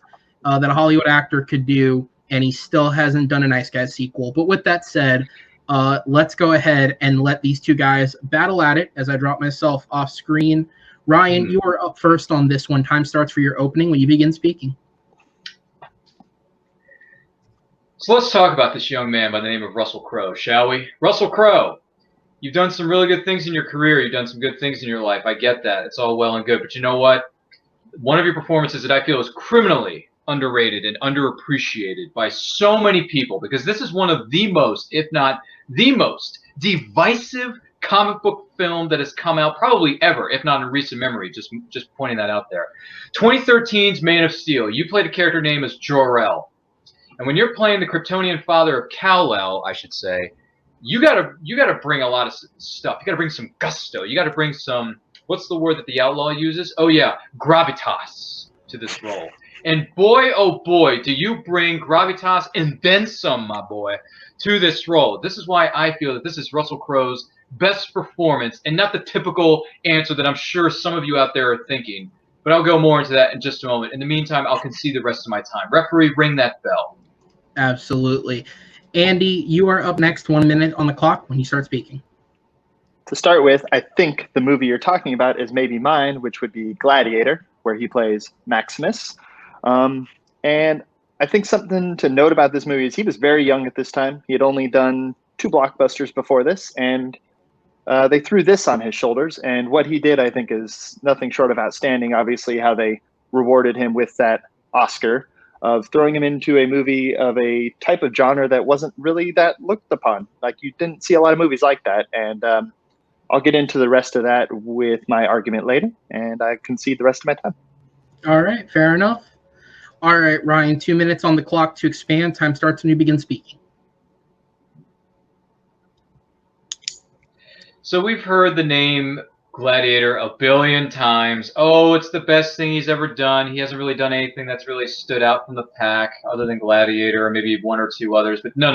that a Hollywood actor could do, and he still hasn't done a Nice Guys sequel. But with that said, let's go ahead and let these two guys battle at it as I drop myself off screen. Ryan, you are up first on this one. Time starts for your opening when you begin speaking. So let's talk about this young man by the name of Russell Crowe, shall we? Russell Crowe, you've done some really good things in your career. You've done some good things in your life. I get that. It's all well and good. But you know what? One of your performances that I feel is criminally underrated and underappreciated by so many people, because this is one of the most, if not the most, divisive comic book film that has come out probably ever, if not in recent memory. Just pointing that out there. 2013's Man of Steel. You played a character named as Jor-El. And when you're playing the Kryptonian father of Kal-El, I should say, you gotta bring a lot of stuff. You gotta bring some gusto. You gotta bring some, what's the word that the outlaw uses? Oh yeah, gravitas to this role. And boy, oh boy, do you bring gravitas and then some, my boy, to this role. This is why I feel that this is Russell Crowe's best performance, and not the typical answer that I'm sure some of you out there are thinking. But I'll go more into that in just a moment. In the meantime, I'll concede the rest of my time. Referee, ring that bell. Absolutely. Andy, you are up next. 1 minute on the clock when you start speaking. To start with, I think the movie you're talking about is maybe mine, which would be Gladiator, where he plays Maximus. And I think something to note about this movie is he was very young at this time. He had only done 2 blockbusters before this, and they threw this on his shoulders. And what he did, I think, is nothing short of outstanding. Obviously, how they rewarded him with that Oscar of throwing him into a movie of a type of genre that wasn't really that looked upon. Like, you didn't see a lot of movies like that. And I'll get into the rest of that with my argument later, and I concede the rest of my time. All right, fair enough. All right, Ryan, 2 minutes on the clock to expand. Time starts when you begin speaking. So we've heard the name Gladiator a billion times. Oh, it's the best thing he's ever done. He hasn't really done anything that's really stood out from the pack other than Gladiator or maybe 1 or 2 others. But no.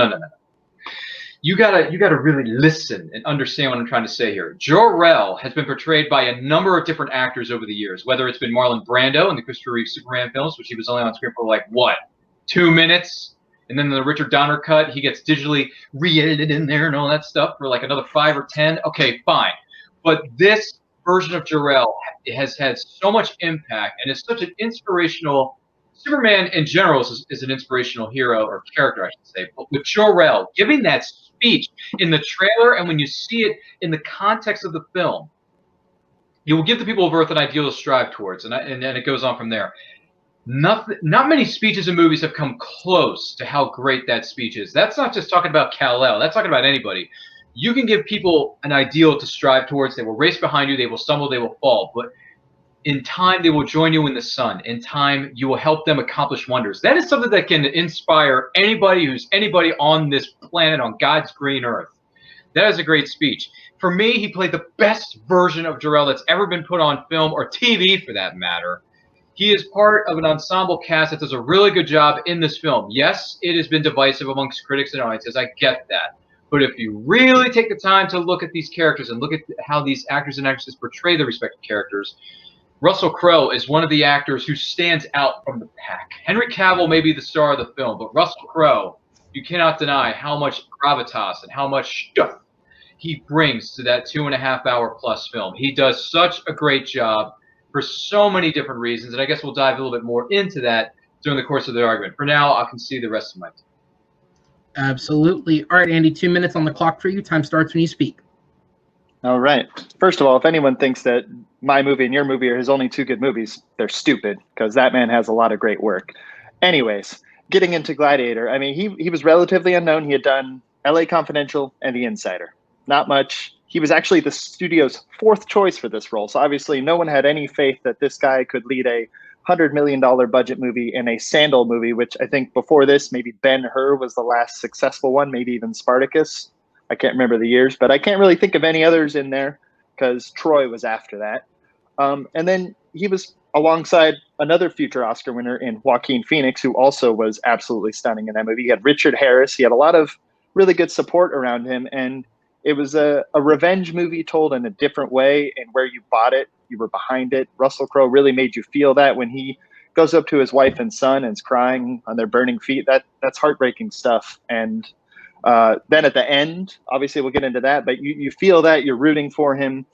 You gotta really listen and understand what I'm trying to say here. Jor-El has been portrayed by a number of different actors over the years, whether it's been Marlon Brando in the Christopher Reeve Superman films, which he was only on screen for like, what, 2 minutes? And then the Richard Donner cut, he gets digitally re-edited in there and all that stuff for like another 5 or 10. Okay, fine. But this version of Jor-El has had so much impact and is such an inspirational. Superman in general is an inspirational hero or character, I should say. But with Jor-El, giving that speech in the trailer and when you see it in the context of the film, you will give the people of Earth an ideal to strive towards, and it goes on from there. Not many speeches and movies have come close to how great that speech is. That's not just talking about Kal-El. That's talking about anybody. You can give people an ideal to strive towards. They will race behind you. They will stumble. They will fall. But in time, they will join you in the sun. In time, you will help them accomplish wonders. That is something that can inspire anybody who's anybody on this planet, on God's green earth. That is a great speech. For me, he played the best version of Jor-El that's ever been put on film or TV, for that matter. He is part of an ensemble cast that does a really good job in this film. Yes, it has been divisive amongst critics and audiences. I get that. But if you really take the time to look at these characters and look at how these actors and actresses portray their respective characters, Russell Crowe is one of the actors who stands out from the pack. Henry Cavill may be the star of the film, but Russell Crowe, you cannot deny how much gravitas and how much stuff he brings to that 2.5-hour plus film. He does such a great job for so many different reasons, and I guess we'll dive a little bit more into that during the course of the argument. For now, I'll concede the rest of my time. Absolutely. All right, Andy, 2 minutes on the clock for you. Time starts when you speak. All right. First of all, if anyone thinks that my movie and your movie are his only 2 good movies, they're stupid, because that man has a lot of great work. Anyways, getting into Gladiator, I mean, he was relatively unknown. He had done LA Confidential and The Insider. Not much. He was actually the studio's 4th choice for this role. So obviously no one had any faith that this guy could lead a $100 million budget movie and a Sandal movie, which I think before this, maybe Ben-Hur was the last successful one, maybe even Spartacus. I can't remember the years, but I can't really think of any others in there because Troy was after that. And then he was alongside another future Oscar winner in Joaquin Phoenix, who also was absolutely stunning in that movie. He had Richard Harris. He had a lot of really good support around him. And it was a revenge movie told in a different way, and where you bought it, you were behind it. Russell Crowe really made you feel that when he goes up to his wife and son and is crying on their burning feet. That's heartbreaking stuff. And then at the end, obviously we'll get into that, but you feel that, you're rooting for him.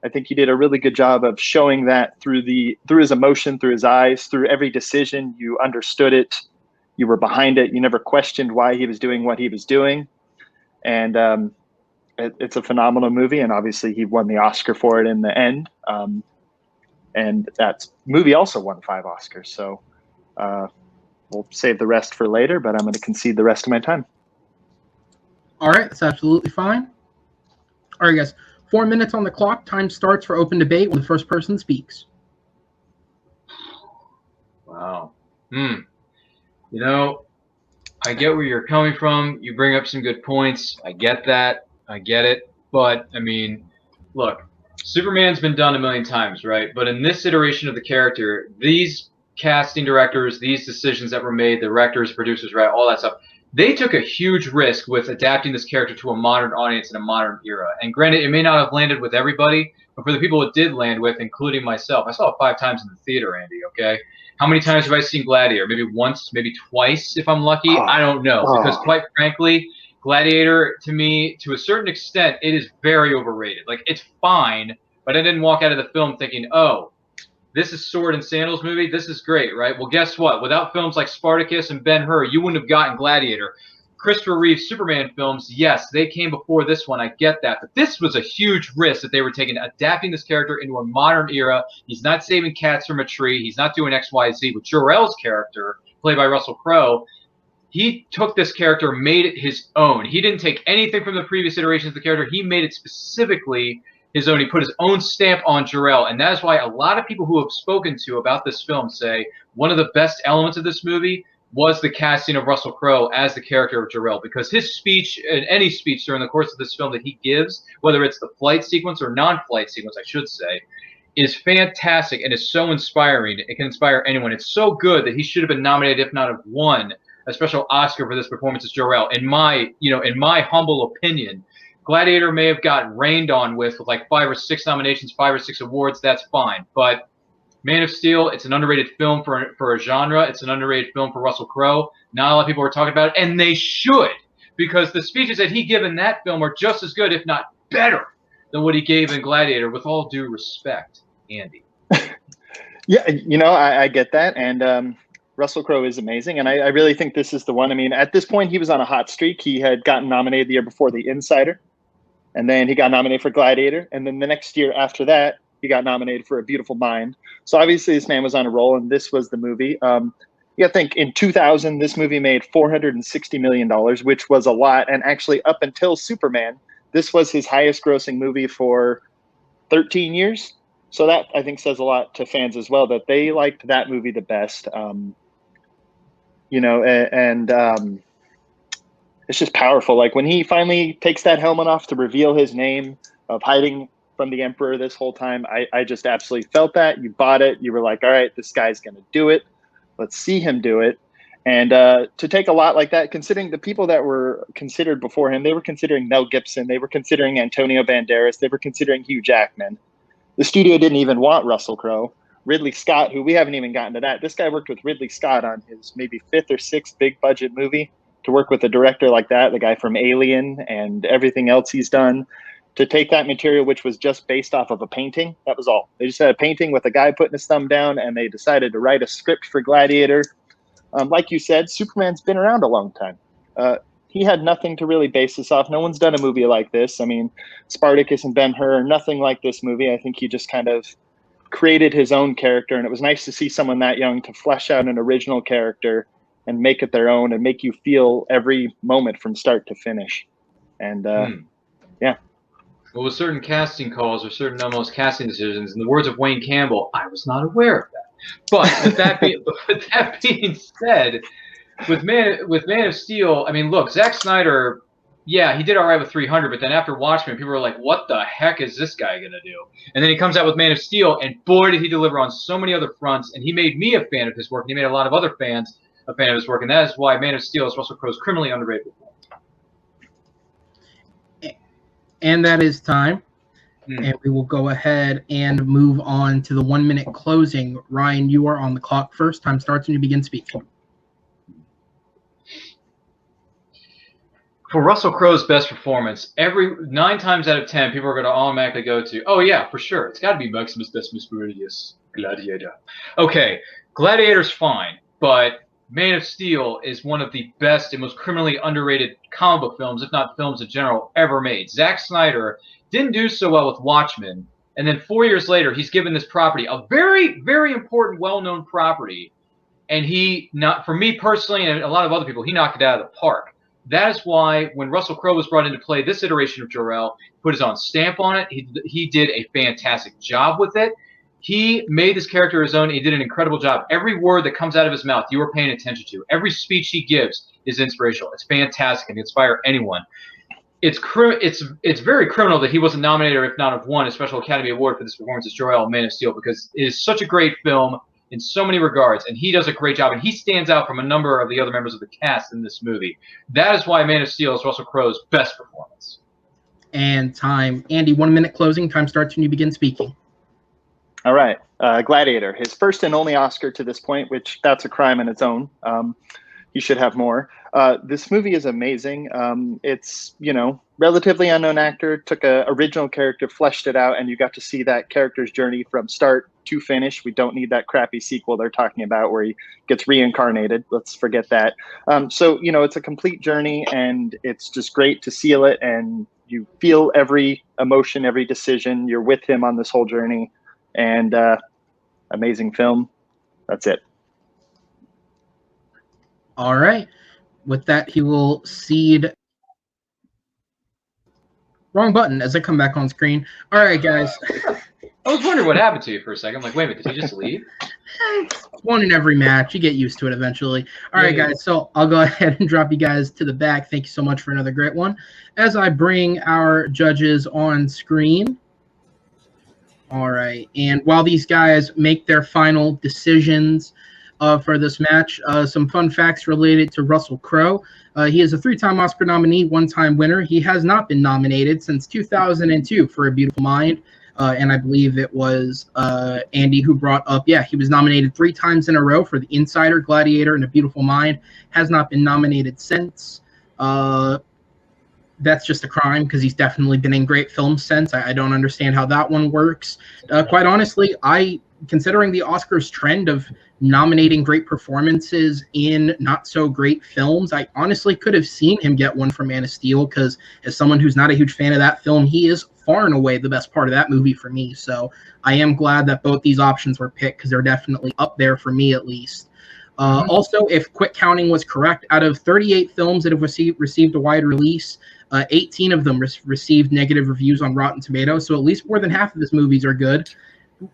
I think he did a really good job of showing that through his emotion, through his eyes, through every decision. You understood it. You were behind it. You never questioned why he was doing what he was doing. And it's a phenomenal movie. And obviously he won the Oscar for it in the end. And that movie also won 5 Oscars. So we'll save the rest for later, but I'm going to concede the rest of my time. All right, that's absolutely fine. All right, guys. 4 minutes on the clock. Time starts for open debate when the first person speaks. Wow. You know, I get where you're coming from. You bring up some good points. I get that. I get it. But, I mean, look, Superman's been done a million times, right? But in this iteration of the character, these casting directors, these decisions that were made, the directors, producers, right, all that stuff, they took a huge risk with adapting this character to a modern audience in a modern era. And granted, it may not have landed with everybody, but for the people it did land with, including myself, I saw it 5 times in the theater, Andy, okay? How many times have I seen Gladiator? Maybe once, maybe twice, if I'm lucky. I don't know. Because quite frankly, Gladiator, to me, to a certain extent, it is very overrated. Like, it's fine, but I didn't walk out of the film thinking, oh, this is Sword and Sandals movie. This is great, right? Well, guess what? Without films like Spartacus and Ben-Hur, you wouldn't have gotten Gladiator. Christopher Reeve's Superman films, yes, they came before this one. I get that. But this was a huge risk that they were taking, adapting this character into a modern era. He's not saving cats from a tree. He's not doing X, Y, Z. But Jor-El's character, played by Russell Crowe, he took this character, made it his own. He didn't take anything from the previous iterations of the character. He made it specifically his own. He put his own stamp on Jor-El, and that is why a lot of people who have spoken to about this film say one of the best elements of this movie was the casting of Russell Crowe as the character of Jor-El, because his speech, and any speech during the course of this film that he gives, whether it's the flight sequence or non-flight sequence, I should say, is fantastic and is so inspiring. It can inspire anyone. It's so good that he should have been nominated, if not have won, a special Oscar for this performance as Jor-El. In my humble opinion, Gladiator may have gotten rained on with like 5 or 6 nominations, 5 or 6 awards. That's fine. But Man of Steel, it's an underrated film for a genre. It's an underrated film for Russell Crowe. Not a lot of people are talking about it, and they should, because the speeches that he gave in that film are just as good, if not better, than what he gave in Gladiator, with all due respect, Andy. Yeah, I get that. And Russell Crowe is amazing. And I really think this is the one. I mean, at this point, he was on a hot streak. He had gotten nominated the year before The Insider. And then he got nominated for Gladiator. And then the next year after that, he got nominated for A Beautiful Mind. So obviously this man was on a roll, and this was the movie. I think in 2000, this movie made $460 million, which was a lot. And actually up until Superman, this was his highest grossing movie for 13 years. So that, I think, says a lot to fans as well, that they liked that movie the best. It's just powerful. Like when he finally takes that helmet off to reveal his name, of hiding from the Emperor this whole time, I just absolutely felt that. You bought it. You were like, all right, this guy's going to do it. Let's see him do it. And to take a lot like that, considering the people that were considered before him, they were considering Mel Gibson. They were considering Antonio Banderas. They were considering Hugh Jackman. The studio didn't even want Russell Crowe. Ridley Scott, who we haven't even gotten to that. This guy worked with Ridley Scott on his maybe 5th or 6th big budget movie. To work with a director like that, the guy from Alien and everything else he's done, to take that material, which was just based off of a painting, that was all. They just had a painting with a guy putting his thumb down, and they decided to write a script for Gladiator. Like you said, Superman's been around a long time. He had nothing to really base this off. No one's done a movie like this. I mean, Spartacus and Ben-Hur, nothing like this movie. I think he just kind of created his own character, and it was nice to see someone that young to flesh out an original character and make it their own and make you feel every moment from start to finish. And yeah. Well, with certain casting calls or certain almost casting decisions, in the words of Wayne Campbell, I was not aware of that. But with that being said, with Man of Steel, I mean, look, Zack Snyder, yeah, he did all right with 300, but then after Watchmen, people were like, what the heck is this guy going to do? And then he comes out with Man of Steel, and boy, did he deliver on so many other fronts, and he made me a fan of his work, and he made a lot of other fans a fan of his work, and that is why Man of Steel is Russell Crowe's criminally underrated. And that is time. And we will go ahead and move on to the 1 minute closing. Ryan, you are on the clock first. Time starts when you begin speaking. For Russell Crowe's best performance, 9 times out of 10, people are going to automatically go to, oh yeah, for sure, it's got to be Maximus Decimus Meridius, Gladiator. Okay, Gladiator's fine, but Man of Steel is one of the best and most criminally underrated comic book films, if not films in general, ever made. Zack Snyder didn't do so well with Watchmen, and then 4 years later, he's given this property, a very, very important, well-known property, and for me personally and a lot of other people, he knocked it out of the park. That is why when Russell Crowe was brought into play, this iteration of Jor-El, put his own stamp on it. He did a fantastic job with it. He made this character his own. And he did an incredible job. Every word that comes out of his mouth, you are paying attention to. Every speech he gives is inspirational. It's fantastic and inspire anyone. It's very criminal that he wasn't nominated, or if not have won, a Special Academy Award for this performance as Jor-El in Man of Steel, because it is such a great film in so many regards, and he does a great job, and he stands out from a number of the other members of the cast in this movie. That is why Man of Steel is Russell Crowe's best performance. And time. Andy, 1 minute closing. Time starts when you begin speaking. All right. Gladiator, his first and only Oscar to this point, which that's a crime in its own. He should have more. This movie is amazing. It's, relatively unknown actor, took a original character, fleshed it out, and you got to see that character's journey from start to finish. We don't need that crappy sequel they're talking about where he gets reincarnated. Let's forget that. So, it's a complete journey, and it's just great to seal it, and you feel every emotion, every decision. You're with him on this whole journey, and amazing film. That's it. All right. With that, he will cede. Wrong button as I come back on screen. All right, guys. I was wondering what happened to you for a second. I'm like, wait a minute, did he just leave? One in every match. You get used to it eventually. All right, guys. So I'll go ahead and drop you guys to the back. Thank you so much for another great one. As I bring our judges on screen. All right. And while these guys make their final decisions for this match, some fun facts related to Russell Crowe. He is a 3-time Oscar nominee, 1-time winner. He has not been nominated since 2002 for A Beautiful Mind. And I believe it was Andy who brought up, he was nominated 3 times in a row for The Insider, Gladiator, and A Beautiful Mind. Has not been nominated since. That's just a crime because he's definitely been in great films since. I don't understand how that one works. Quite honestly, considering the Oscars trend of nominating great performances in not so great films, I honestly could have seen him get one for Man of Steel, because as someone who's not a huge fan of that film, he is far and away the best part of that movie for me. So I am glad that both these options were picked, because they're definitely up there for me at least. Also, if quick counting was correct, out of 38 films that have received a wide release, 18 of them received negative reviews on Rotten Tomatoes, so at least more than half of his movies are good.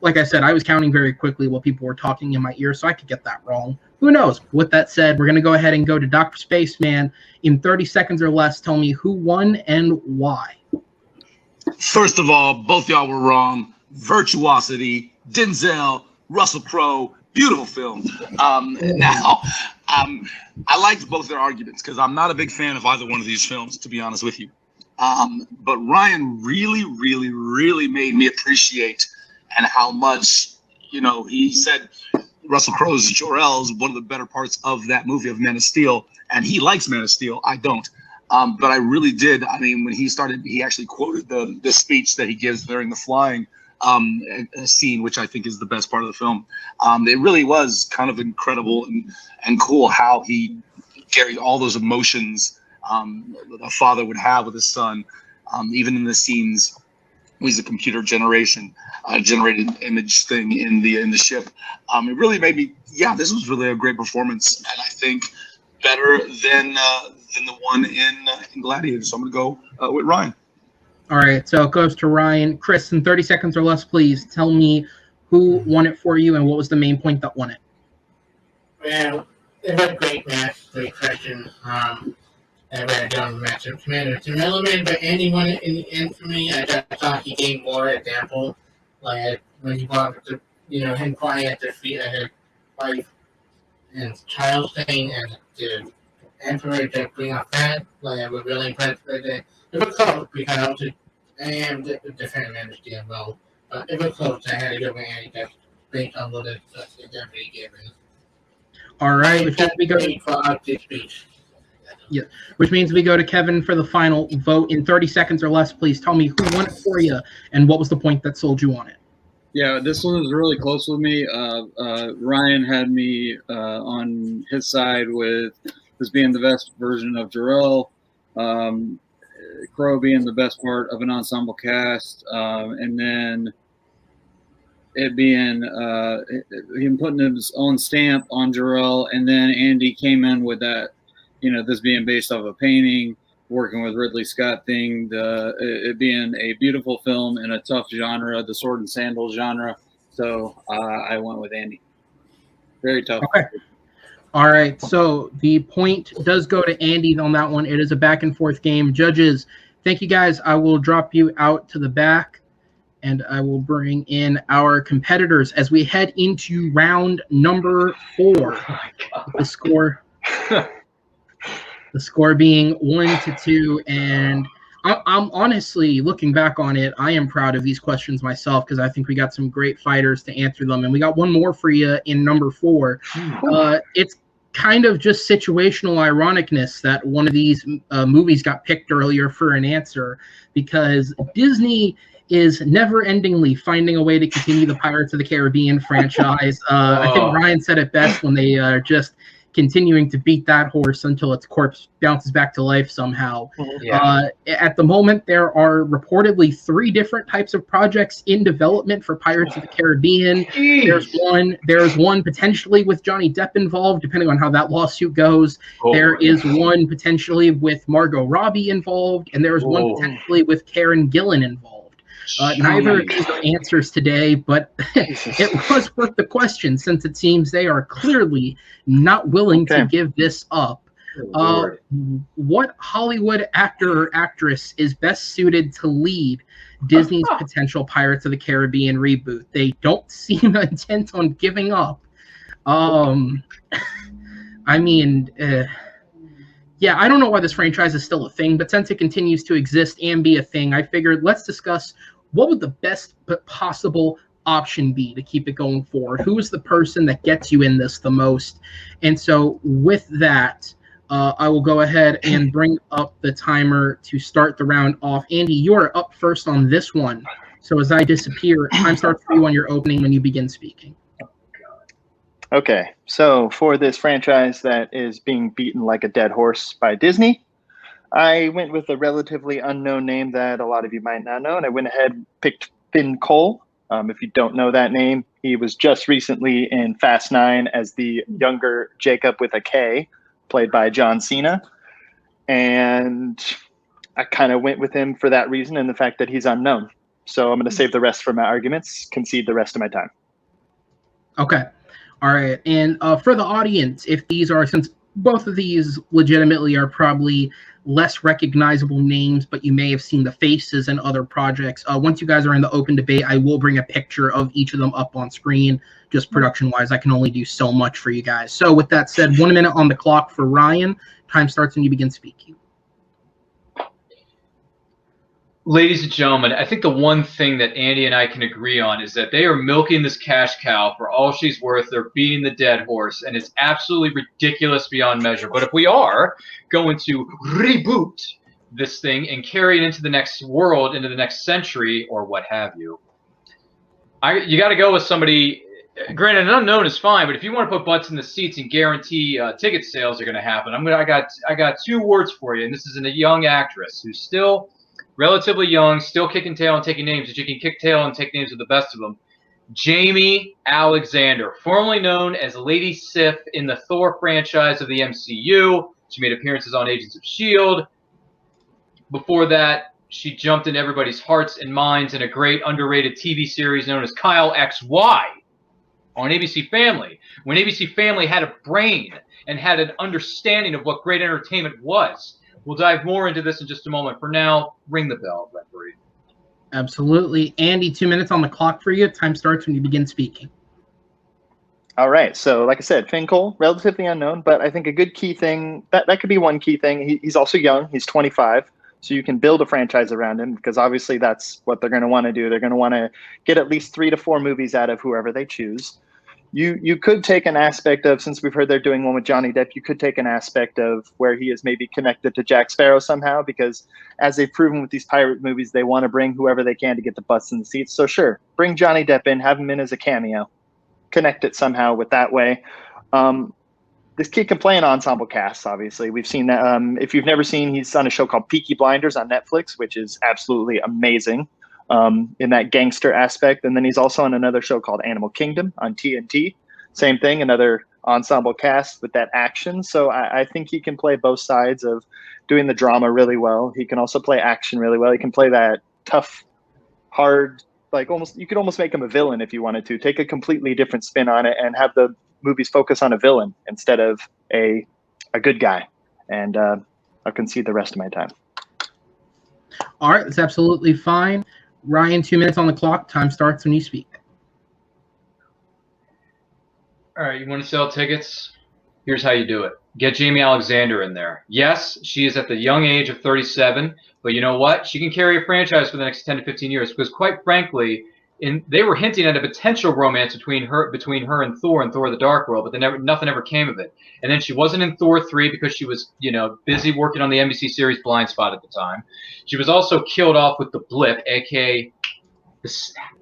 Like I said, I was counting very quickly while people were talking in my ear, so I could get that wrong. Who knows? With that said, we're going to go ahead and go to Dr. Spaceman. In 30 seconds or less, tell me who won and why. First of all, both y'all were wrong. Virtuosity, Denzel, Russell Crowe, beautiful film. I liked both their arguments because I'm not a big fan of either one of these films, to be honest with you. But Ryan really, really, really made me appreciate and how much, he said Russell Crowe's Jor-El is one of the better parts of that movie of Man of Steel, and he likes Man of Steel. I don't. But I really did. I mean, when he started, he actually quoted the speech that he gives during the flying scene, which I think is the best part of the film. It really was kind of incredible and cool how he carried all those emotions a father would have with his son, even in the scenes. He's a computer generated image thing in the ship. It really made me, this was really a great performance, and I think better than the one in Gladiator. So I'm gonna go with Ryan. All right, so it goes to Ryan. Chris, in 30 seconds or less, please tell me who won it for you and what was the main point that won it. Well, it was a great match, great session. And when I done Master Commander, it's irrelevant, but anyone in the end for me, I thought he gave more example. Like when he brought the, him crying at their feet at his wife and child thing, and the Emperor to bring up that, like I was really impressed with it. It was close because I am the defending manager well, but it was close. I had to go with Andy just based on what the deputy given. All right, which means we go. Yeah, which means we go to Kevin for the final vote in 30 seconds or less. Please tell me who won it for you and what was the point that sold you on it. Yeah, this one was really close with me. Ryan had me on his side with this being the best version of Jarrell, Crow being the best part of an ensemble cast, and then it being him putting his own stamp on Jarrell, and then Andy came in with that, this being based off a painting, working with Ridley Scott thing, it being a beautiful film in a tough genre, the sword and sandals genre. So I went with Andy. Very tough. Okay. All right. So the point does go to Andy on that one. It is a back and forth game. Judges, thank you guys. I will drop you out to the back and I will bring in our competitors as we head into round number 4. Oh the score. The score being 1-2, and I'm honestly looking back on it. I am proud of these questions myself because I think we got some great fighters to answer them, and we got one more for you in number 4. It's kind of just situational ironicness that one of these movies got picked earlier for an answer because Disney is never-endingly finding a way to continue the Pirates of the Caribbean franchise. I think Ryan said it best when they are just continuing to beat that horse until its corpse bounces back to life somehow. Yeah. At the moment, there are reportedly 3 different types of projects in development for Pirates of the Caribbean. Jeez. There's one potentially with Johnny Depp involved, depending on how that lawsuit goes. There is one potentially with Margot Robbie involved, and there is one potentially with Karen Gillan involved. Neither of these are answers today, but it was worth the question since it seems they are clearly not willing to give this up. What Hollywood actor or actress is best suited to lead Disney's potential Pirates of the Caribbean reboot? They don't seem intent on giving up. Yeah, I don't know why this franchise is still a thing, but since it continues to exist and be a thing, I figured let's discuss what would the best possible option be to keep it going forward. Who is the person that gets you in this the most? And so with that, I will go ahead and bring up the timer to start the round off. Andy, you are up first on this one. So as I disappear, time starts for you on your opening when you begin speaking. Okay, so for this franchise that is being beaten like a dead horse by Disney, I went with a relatively unknown name that a lot of you might not know, and I went ahead and picked Finn Cole. If you don't know that name, he was just recently in Fast 9 as the younger Jacob with a K, played by John Cena. And I kind of went with him for that reason and the fact that he's unknown. So I'm going to save the rest for my arguments, concede the rest of my time. Okay. All right. And for the audience, if these are, since both of these legitimately are probably less recognizable names, but you may have seen the faces in other projects. Once you guys are in the open debate, I will bring a picture of each of them up on screen. Just production-wise, I can only do so much for you guys. So with that said, 1 minute on the clock for Ryan. Time starts when you begin speaking. Ladies and gentlemen, I think the one thing that Andy and I can agree on is that they are milking this cash cow for all she's worth. They're beating the dead horse, and it's absolutely ridiculous beyond measure. But if we are going to reboot this thing and carry it into the next world, into the next century, or what have you, you got to go with somebody. Granted, an unknown is fine, but if you want to put butts in the seats and guarantee ticket sales are going to happen, I got 2 words for you, and this is a young actress who's still relatively young, still kicking tail and taking names, but you can kick tail and take names of the best of them. Jamie Alexander, formerly known as Lady Sif in the Thor franchise of the MCU. She made appearances on Agents of S.H.I.E.L.D. Before that, she jumped into everybody's hearts and minds in a great underrated TV series known as Kyle XY on ABC Family. When ABC Family had a brain and had an understanding of what great entertainment was. We'll dive more into this in just a moment. For now, ring the bell, referee. Absolutely. Andy, 2 minutes on the clock for you. Time starts when you begin speaking. All right. So, like I said, Finn Cole, relatively unknown, but I think a good key thing, that could be one key thing. He's also young. He's 25. So you can build a franchise around him because obviously that's what they're going to want to do. They're going to want to get at least 3 to 4 movies out of whoever they choose. You could take an aspect of, since we've heard they're doing one with Johnny Depp, you could take an aspect of where he is maybe connected to Jack Sparrow somehow, because as they've proven with these pirate movies, they want to bring whoever they can to get the butts in the seats. So sure, bring Johnny Depp in, have him in as a cameo, connect it somehow with that way. This kid can play an ensemble cast, obviously. We've seen that. If you've never seen, he's on a show called Peaky Blinders on Netflix, which is absolutely amazing in that gangster aspect. And then he's also on another show called Animal Kingdom on TNT. Same thing, another ensemble cast with that action. So I think he can play both sides of doing the drama really well. He can also play action really well. He can play that tough, hard, like you could almost make him a villain if you wanted to. Take a completely different spin on it and have the movies focus on a villain instead of a good guy. And I'll concede the rest of my time. All right, that's absolutely fine. Ryan, 2 minutes on the clock. Time starts when you speak. All right, you want to sell tickets? Here's how you do it. Get Jamie Alexander in there. Yes, she is at the young age of 37, but you know what? She can carry a franchise for the next 10 to 15 years because, quite frankly, they were hinting at a potential romance between her and Thor the Dark World, but nothing ever came of it. And then she wasn't in Thor 3 because she was, busy working on the NBC series Blind Spot at the time. She was also killed off with the blip, aka the snap.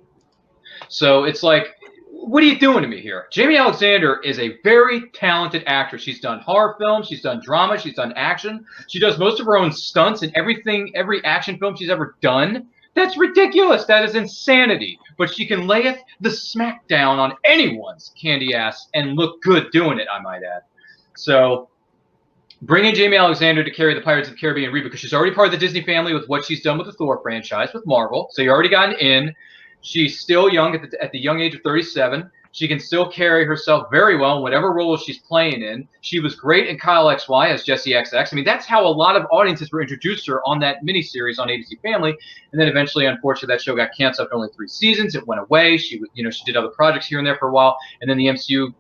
So it's like, what are you doing to me here? Jamie Alexander is a very talented actress. She's done horror films, she's done drama, she's done action. She does most of her own stunts in every action film she's ever done. That's ridiculous. That is insanity. But she can layeth the smackdown on anyone's candy ass and look good doing it, I might add. So bring in Jamie Alexander to carry the Pirates of the Caribbean reboot because she's already part of the Disney family with what she's done with the Thor franchise with Marvel. So you already gotten in. She's still young at the young age of 37. She can still carry herself very well in whatever role she's playing in. She was great in Kyle XY as Jessie XX. I mean, that's how a lot of audiences were introduced to her on that miniseries on ABC Family. And then eventually, unfortunately, that show got canceled after only 3 seasons. It went away. She did other projects here and there for a while. And then the MCU,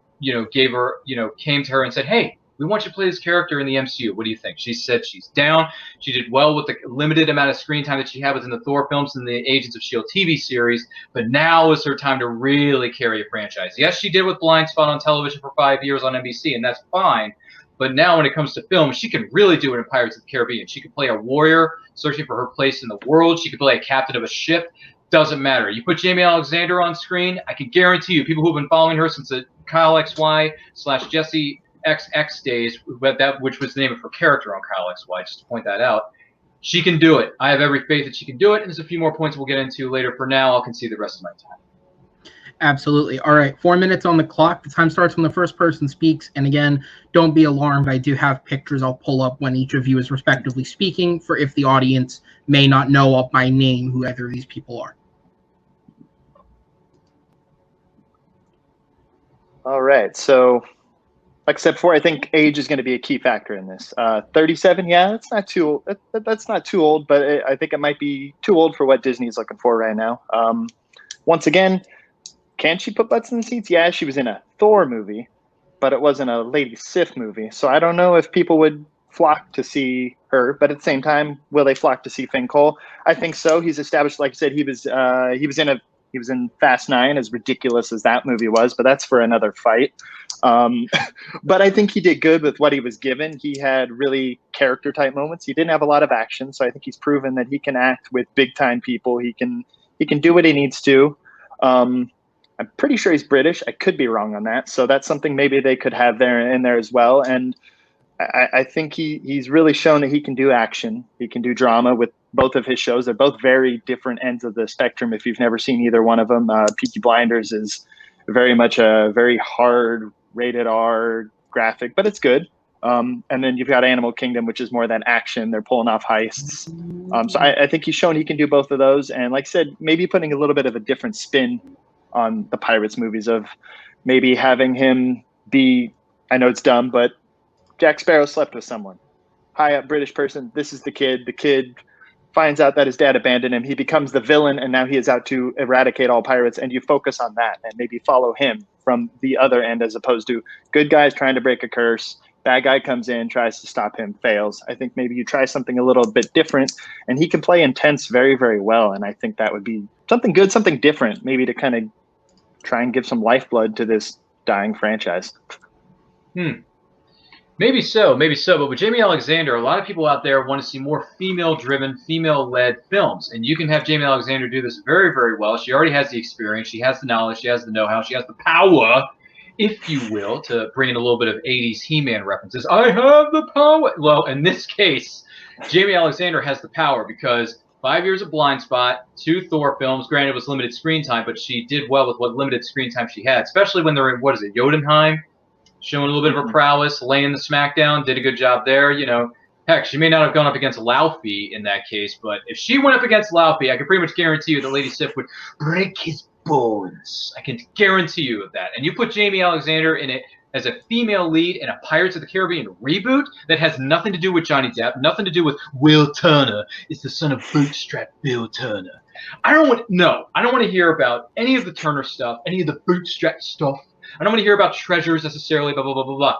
gave her, came to her and said, hey, we want you to play this character in the MCU. What do you think? She said she's down. She did well with the limited amount of screen time that she had within the Thor films and the Agents of S.H.I.E.L.D. TV series, but now is her time to really carry a franchise. Yes, she did with Blind Spot on television for 5 years on NBC, and that's fine, but now when it comes to film, she can really do it in Pirates of the Caribbean. She can play a warrior searching for her place in the world. She can play a captain of a ship. Doesn't matter. You put Jamie Alexander on screen, I can guarantee you, people who have been following her since the Kyle XY/Jessie XX days, which was the name of her character on Kyle XY, just to point that out. She can do it. I have every faith that she can do it, and there's a few more points we'll get into later. For now, I'll concede the rest of my time. Absolutely. All right, 4 minutes on the clock. The time starts when the first person speaks. And again, don't be alarmed. I do have pictures I'll pull up when each of you is respectively speaking for if the audience may not know by name who either of these people are. All right, so like I said before, I think age is going to be a key factor in this. 37, yeah, that's not too old, but I think it might be too old for what Disney's looking for right now. Once again, can she put butts in the seats? Yeah, she was in a Thor movie, but it wasn't a Lady Sif movie. So I don't know if people would flock to see her, but at the same time, will they flock to see Finn Cole? I think so. He's established, like I said, he was in Fast 9, as ridiculous as that movie was, but that's for another fight. But I think he did good with what he was given. He had really character type moments. He didn't have a lot of action, so I think he's proven that he can act with big time people. He can do what he needs to. I'm pretty sure he's British. I could be wrong on that. So that's something maybe they could have in there as well. And I think he's really shown that he can do action. He can do drama with both of his shows. They're both very different ends of the spectrum. If you've never seen either one of them, Peaky Blinders is very much a very hard rated R graphic, but it's good. And then you've got Animal Kingdom, which is more than action. They're pulling off heists. So I think he's shown he can do both of those. And like I said, maybe putting a little bit of a different spin on the Pirates movies of maybe having him be, I know it's dumb, but Jack Sparrow slept with someone. high up British person. This is the kid. The kid finds out that his dad abandoned him. He becomes the villain, and now he is out to eradicate all pirates. And you focus on that and maybe follow him from the other end, as opposed to good guys trying to break a curse. Bad guy comes in, tries to stop him, fails. I think maybe you try something a little bit different, and he can play intense very, very well. And I think that would be something good, something different, maybe to kind of try and give some lifeblood to this dying franchise. Maybe so. But with Jamie Alexander, a lot of people out there want to see more female-driven, female-led films. And you can have Jamie Alexander do this very, very well. She already has the experience. She has the knowledge. She has the know-how. She has the power, if you will, to bring in a little bit of 80s He-Man references. I have the power. Well, in this case, Jamie Alexander has the power because 5 years of Blind Spot, 2 Thor films. Granted, it was limited screen time, but she did well with what limited screen time she had, especially when they're in, what is it, Jotunheim? Showing a little bit of her prowess, laying the smackdown, did a good job there. You know, heck, she may not have gone up against Laufey in that case, but if she went up against Laufey, I can pretty much guarantee you that Lady Sif would break his bones. I can guarantee you of that. And you put Jamie Alexander in it as a female lead in a Pirates of the Caribbean reboot that has nothing to do with Johnny Depp, nothing to do with Will Turner. It's the son of Bootstrap Bill Turner. I don't want to hear about any of the Turner stuff, any of the Bootstrap stuff. I don't want to hear about treasures necessarily, blah, blah, blah, blah, blah.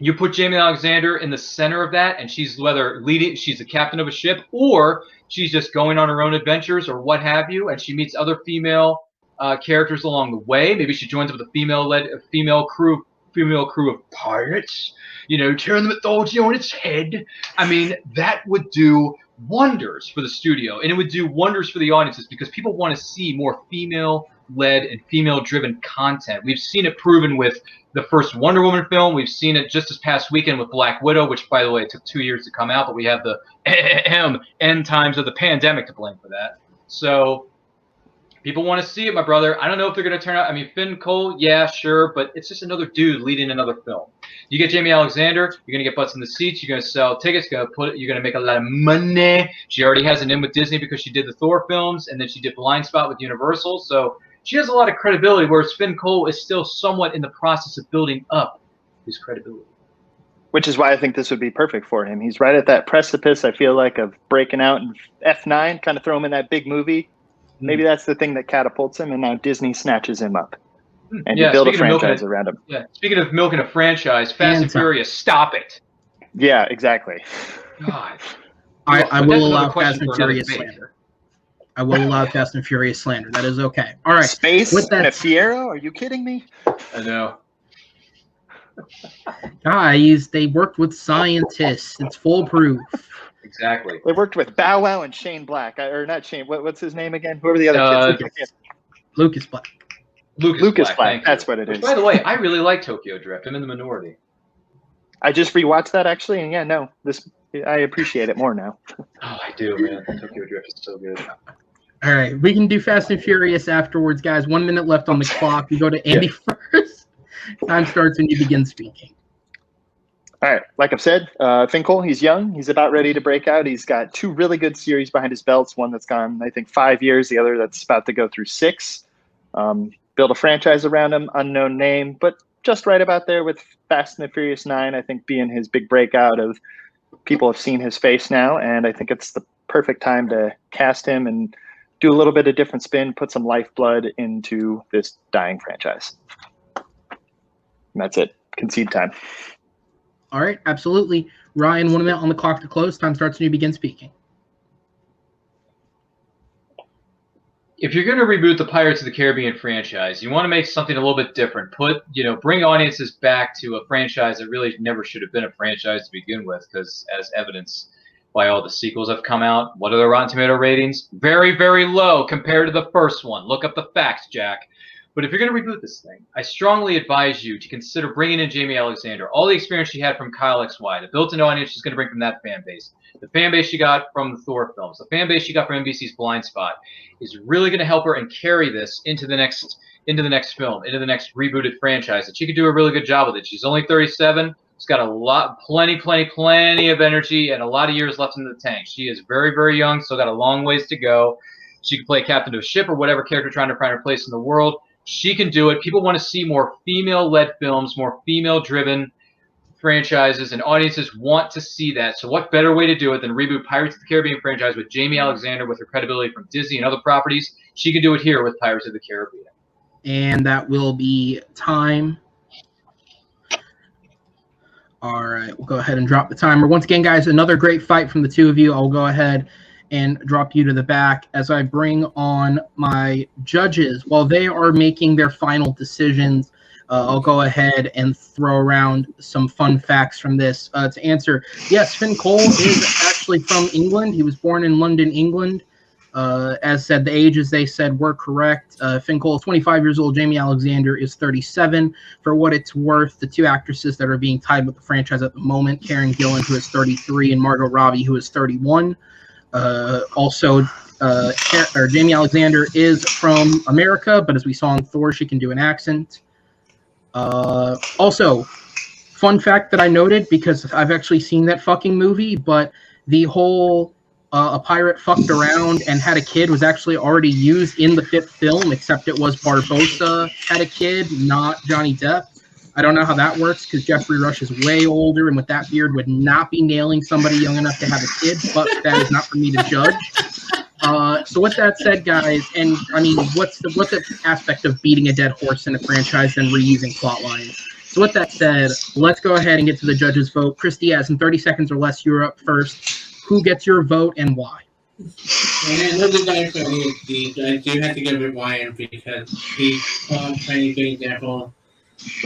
You put Jamie Alexander in the center of that, and she's whether leading, she's the captain of a ship, or she's just going on her own adventures or what have you, and she meets other female characters along the way. Maybe she joins up with a female crew of pirates, you know, turn the mythology on its head. I mean, that would do wonders for the studio, and it would do wonders for the audiences because people want to see more female-led and female-driven content. We've seen it proven with the first Wonder Woman film. We've seen it just this past weekend with Black Widow, which, by the way, it took 2 years to come out, but we have the end times of the pandemic to blame for that. So people want to see it, my brother. I don't know if they're going to turn out. I mean, Finn Cole, yeah, sure, but it's just another dude leading another film. You get Jamie Alexander, you're going to get butts in the seats, you're going to sell tickets, you're going to make a lot of money. She already has an in with Disney because she did the Thor films, and then she did Blind Spot with Universal, so she has a lot of credibility, whereas Finn Cole is still somewhat in the process of building up his credibility. Which is why I think this would be perfect for him. He's right at that precipice, I feel like, of breaking out in F9, kind of throw him in that big movie. Maybe that's the thing that catapults him, and now Disney snatches him up. And you build a franchise around him. Yeah, speaking of milking a franchise, Fast and Furious, stop it. Yeah, exactly. God. I will allow Fast and Furious slander. I will allow Fast and Furious slander. That is okay. All right. Space Fiero? Are you kidding me? I know. Guys, they worked with scientists. It's foolproof. Exactly. They worked with Bow Wow and Shane Black. Or not Shane. What's his name again? Whoever the other kids. Lucas Black. Lucas Black. That's what it is. By the way, I really like Tokyo Drift. I'm in the minority. I just rewatched that actually, and yeah, no, I appreciate it more now. Oh, I do, man. Tokyo Drift is so good. All right, we can do Fast and Furious afterwards, guys. 1 minute left on the clock. We go to Andy first. Time starts when you begin speaking. All right, like I've said, Finkel, he's young. He's about ready to break out. He's got 2 really good series behind his belts. One that's gone, I think, 5 years. The other that's about to go through 6. Build a franchise around him, unknown name, but just right about there with Fast and the Furious 9, I think being his big breakout of people have seen his face now, and I think it's the perfect time to cast him and do a little bit of different spin, put some lifeblood into this dying franchise. And that's it. Concede time. All right, absolutely. Ryan, 1 minute on the clock to close. Time starts when you begin speaking. If you're going to reboot the Pirates of the Caribbean franchise, you want to make something a little bit different. Bring audiences back to a franchise that really never should have been a franchise to begin with, because as evidenced by all the sequels that have come out, what are the Rotten Tomato ratings? Very, very low compared to the first one. Look up the facts, Jack. But if you're going to reboot this thing, I strongly advise you to consider bringing in Jamie Alexander. All the experience she had from Kyle XY, the built-in audience she's going to bring from that fan base, the fan base she got from the Thor films, the fan base she got from NBC's Blind Spot, is really going to help her and carry this into the next film, into the next rebooted franchise. And she could do a really good job with it. She's only 37. She's got plenty of energy and a lot of years left in the tank. She is very, very young, so got a long ways to go. She can play captain of a ship or whatever character trying to find her place in the world. She can do it. People want to see more female-led films, more female-driven franchises, and audiences want to see that. So what better way to do it than reboot Pirates of the Caribbean franchise with Jamie Alexander with her credibility from Disney and other properties? She can do it here with Pirates of the Caribbean. And that will be time. All right, we'll go ahead and drop the timer. Once again, guys, another great fight from the two of you. I'll go ahead and drop you to the back as I bring on my judges. While they are making their final decisions, I'll go ahead and throw around some fun facts from this to answer. Yes, Finn Cole is actually from England. He was born in London, England. As said, the ages they said were correct. Finn Cole is 25 years old. Jamie Alexander is 37. For what it's worth, the two actresses that are being tied with the franchise at the moment, Karen Gillan, who is 33, and Margot Robbie, who is 31. Jamie Alexander is from America, but as we saw in Thor, she can do an accent. Also, fun fact that I noted, because I've actually seen that fucking movie, but the whole a pirate fucked around and had a kid was actually already used in the 5th film, except it was Barbossa had a kid, not Johnny Depp. I don't know how that works because Jeffrey Rush is way older and with that beard would not be nailing somebody young enough to have a kid, but that is not for me to judge. So with that said, guys, and I mean, what's the aspect of beating a dead horse in a franchise and reusing plot lines? So with that said, let's go ahead and get to the judges' vote. Chris Diaz, in 30 seconds or less, you're up first. Who gets your vote and why? And another guy for EXD, I do have to give it Ryan because he called Tiny Big Devil,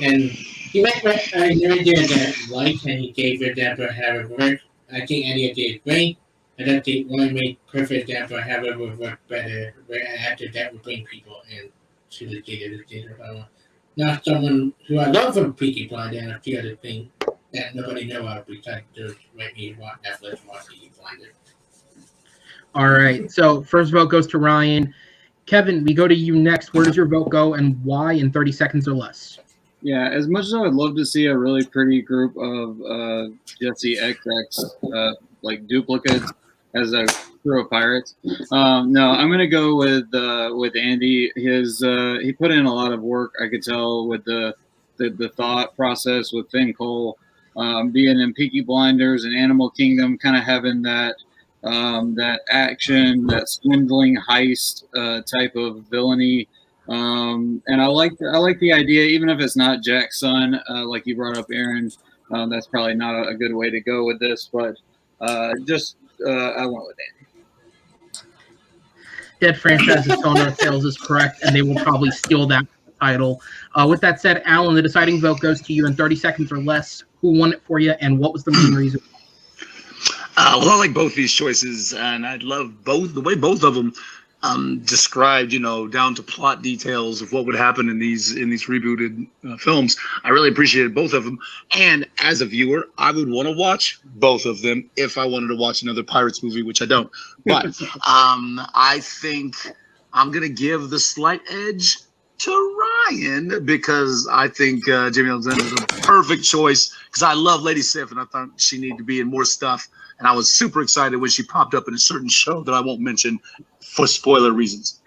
and he met an idea that liked, and he gave it Deborah however. I think Eddie did great. I don't think one made perfect Deborah however would work better. Where after that would bring people in to the theater. Not someone who I love from Peaky Blinders and a few other things that nobody know of besides those like me watch Netflix watch Peaky Blinders. All right. So first vote goes to Ryan. Kevin, we go to you next. Where does your vote go and why in 30 seconds or less? Yeah, as much as I would love to see a really pretty group of Jesse XX like duplicates as a crew of pirates, no, I'm gonna go with Andy. He put in a lot of work. I could tell with the thought process with Finn Cole, being in Peaky Blinders and Animal Kingdom, kind of having that action, that swindling heist type of villainy. And I like the idea, even if it's not Jack's son, like you brought up, Aaron. That's probably not a good way to go with this, but I went with Andy. Dead franchise's tone of sales is correct, and they will probably steal that title. With that said, Alan, the deciding vote goes to you in 30 seconds or less. Who won it for you, and what was the main reason? Well, I like both these choices, and I love the way both of them described, down to plot details of what would happen in these rebooted films. I really appreciated both of them, and as a viewer, I would want to watch both of them if I wanted to watch another Pirates movie, which I don't. But I think I'm gonna give the slight edge to Ryan because I think Jamie Alexander is a perfect choice because I love Lady Sif and I thought she needed to be in more stuff. And I was super excited when she popped up in a certain show that I won't mention for spoiler reasons.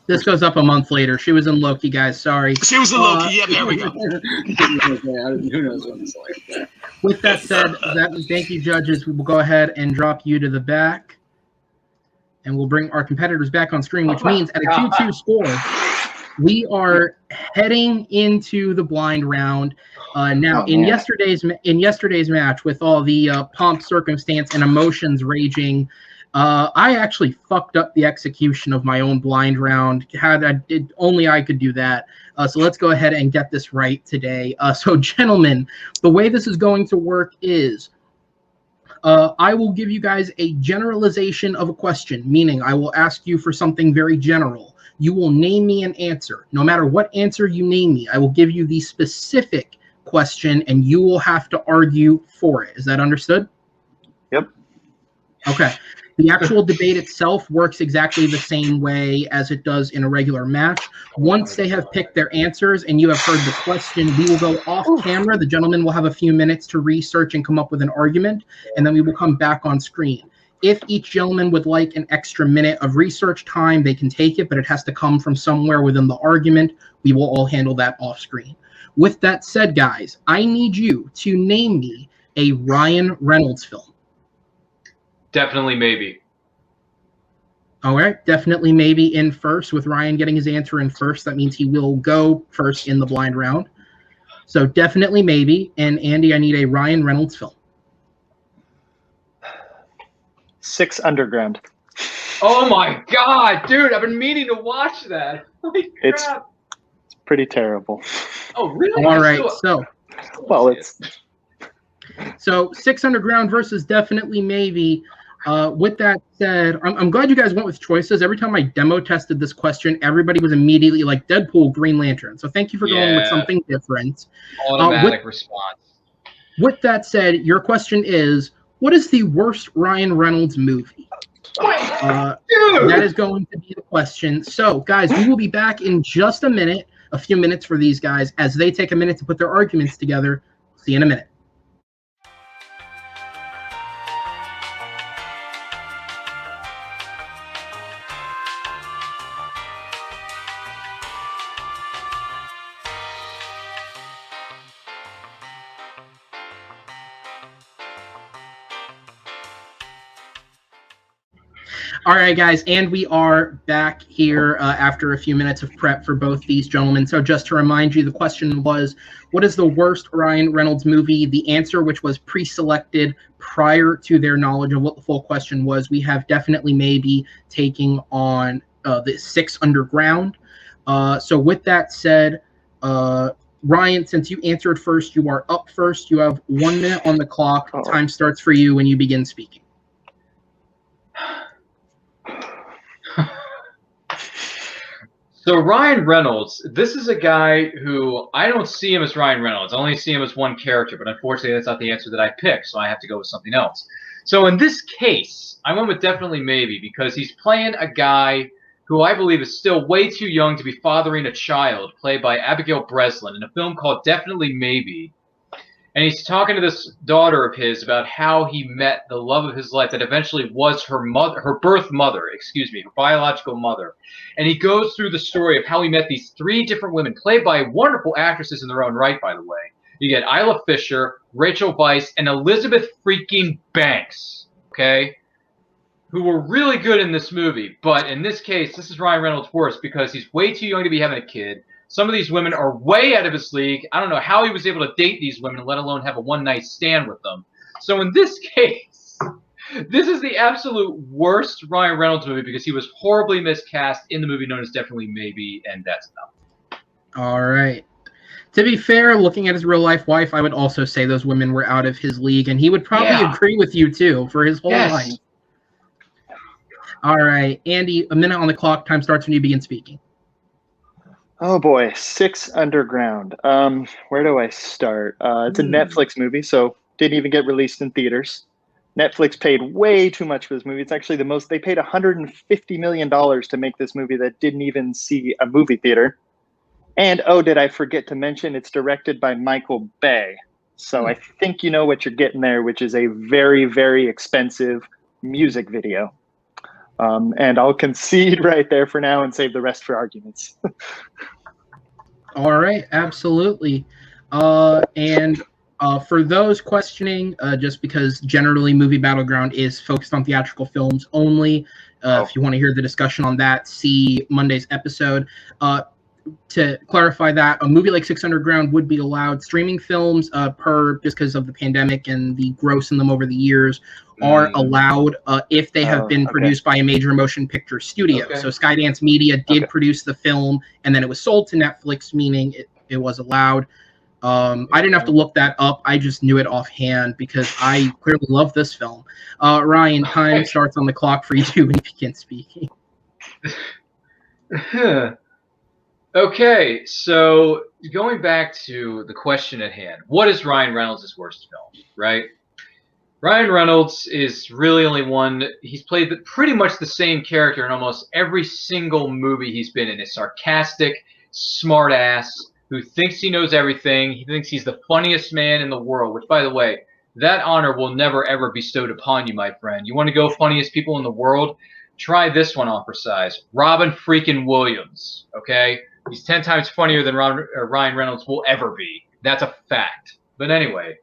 This goes up a month later. She was in Loki, guys. Sorry. She was in Loki. Yeah, there we go. Who knows what it's like. With that said, thank you, judges. We will go ahead and drop you to the back. And we'll bring our competitors back on screen, which means at a 2-2 score, we are heading into the blind round. Now, in yesterday's match, with all the pomp, circumstance, and emotions raging, I actually fucked up the execution of my own blind round. Only I could do that. So let's go ahead and get this right today. So, gentlemen, the way this is going to work is I will give you guys a generalization of a question, meaning I will ask you for something very general. You will name me an answer. No matter what answer you name me, I will give you the specific question, and you will have to argue for it. Is that understood? Yep. Okay. The actual debate itself works exactly the same way as it does in a regular match. Once they have picked their answers and you have heard the question, we will go off camera. The gentleman will have a few minutes to research and come up with an argument, and then we will come back on screen. If each gentleman would like an extra minute of research time, they can take it, but it has to come from somewhere within the argument. We will all handle that off screen. With that said, guys, I need you to name me a Ryan Reynolds film. Definitely maybe. All right, definitely maybe in first. With Ryan getting his answer in first, that means he will go first in the blind round. So definitely maybe. And Andy, I need a Ryan Reynolds film. 6 Underground. Oh my God, dude! I've been meaning to watch that. Holy It's crap! pretty terrible. Oh really? All right, Well, it's so 6 Underground versus definitely maybe. With that said, I'm glad you guys went with choices. Every time I demo tested this question, everybody was immediately like Deadpool, Green Lantern. So thank you for going with something different. Automatic response. With that said, your question is, what is the worst Ryan Reynolds movie? That is going to be the question. So, guys, we will be back in just a minute, a few minutes for these guys, as they take a minute to put their arguments together. See you in a minute. All right, guys, and we are back here after a few minutes of prep for both these gentlemen. So just to remind you, the question was, what is the worst Ryan Reynolds movie? The answer, which was pre-selected prior to their knowledge of what the full question was, we have definitely maybe taking on the 6 Underground. So with that said, Ryan, since you answered first, you are up first. You have 1 minute on the clock. Time starts for you when you begin speaking. So Ryan Reynolds, this is a guy who I don't see him as Ryan Reynolds. I only see him as one character, but unfortunately that's not the answer that I picked, so I have to go with something else. So in this case, I went with definitely maybe because he's playing a guy who I believe is still way too young to be fathering a child, played by Abigail Breslin in a film called Definitely Maybe. And he's talking to this daughter of his about how he met the love of his life that eventually was her mother, her birth mother, her biological mother. And he goes through the story of how he met these 3 different women, played by wonderful actresses in their own right, by the way. You get Isla Fisher, Rachel Weisz, and Elizabeth freaking Banks, okay? Who were really good in this movie. But in this case, this is Ryan Reynolds' worst because he's way too young to be having a kid. Some of these women are way out of his league. I don't know how he was able to date these women, let alone have a one-night stand with them. So in this case, this is the absolute worst Ryan Reynolds movie because he was horribly miscast in the movie known as Definitely Maybe, and that's enough. All right. To be fair, looking at his real-life wife, I would also say those women were out of his league, and he would probably agree with you, too, for his whole life. All right. Andy, a minute on the clock. Time starts when you begin speaking. Oh boy, 6 Underground. Where do I start? It's a Netflix movie, so didn't even get released in theaters. Netflix paid way too much for this movie. It's actually the most. They paid $150 million to make this movie that didn't even see a movie theater. And oh, did I forget to mention it's directed by Michael Bay. So I think you know what you're getting there, which is a very, very expensive music video. And I'll concede right there for now and save the rest for arguments. All right, absolutely. And for those questioning, just because generally Movie Battleground is focused on theatrical films only, if you want to hear the discussion on that, see Monday's episode. To clarify that, a movie like 6 Underground would be allowed. Streaming films, just because of the pandemic and the gross in them over the years, are allowed if they have been produced by a major motion picture studio. So Skydance Media did produce the film, and then it was sold to Netflix, meaning it was allowed. I didn't have to look that up. I just knew it offhand because I clearly love this film. Ryan, time starts on the clock for you when you begin speaking. Okay, so going back to the question at hand, what is Ryan Reynolds' worst film, right? Ryan Reynolds is really only one. He's played pretty much the same character in almost every single movie he's been in. A sarcastic, smart ass who thinks he knows everything. He thinks he's the funniest man in the world, which, by the way, that honor will never, ever be bestowed upon you, my friend. You want to go funniest people in the world? Try this one on for size. Robin freaking Williams, okay? He's 10 times funnier than Ryan Reynolds will ever be. That's a fact. But anyway,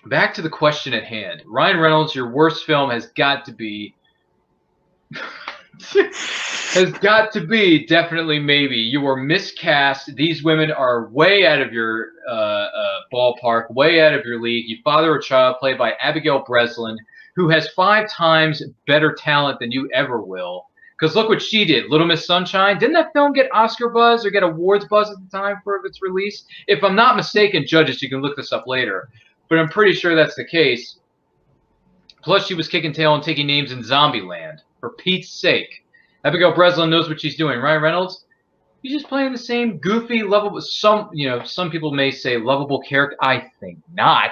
back to the question at hand. Ryan Reynolds, your worst film has got to be definitely maybe. You were miscast. These women are way out of your ballpark, way out of your league. You father a child played by Abigail Breslin, who has 5 times better talent than you ever will. Because look what she did. Little Miss Sunshine. Didn't that film get Oscar buzz or get awards buzz at the time for its release? If I'm not mistaken, judges, you can look this up later. But I'm pretty sure that's the case. Plus, she was kicking tail and taking names in Zombieland. For Pete's sake. Abigail Breslin knows what she's doing. Ryan Reynolds, he's just playing the same goofy, lovable, some people may say lovable character. I think not.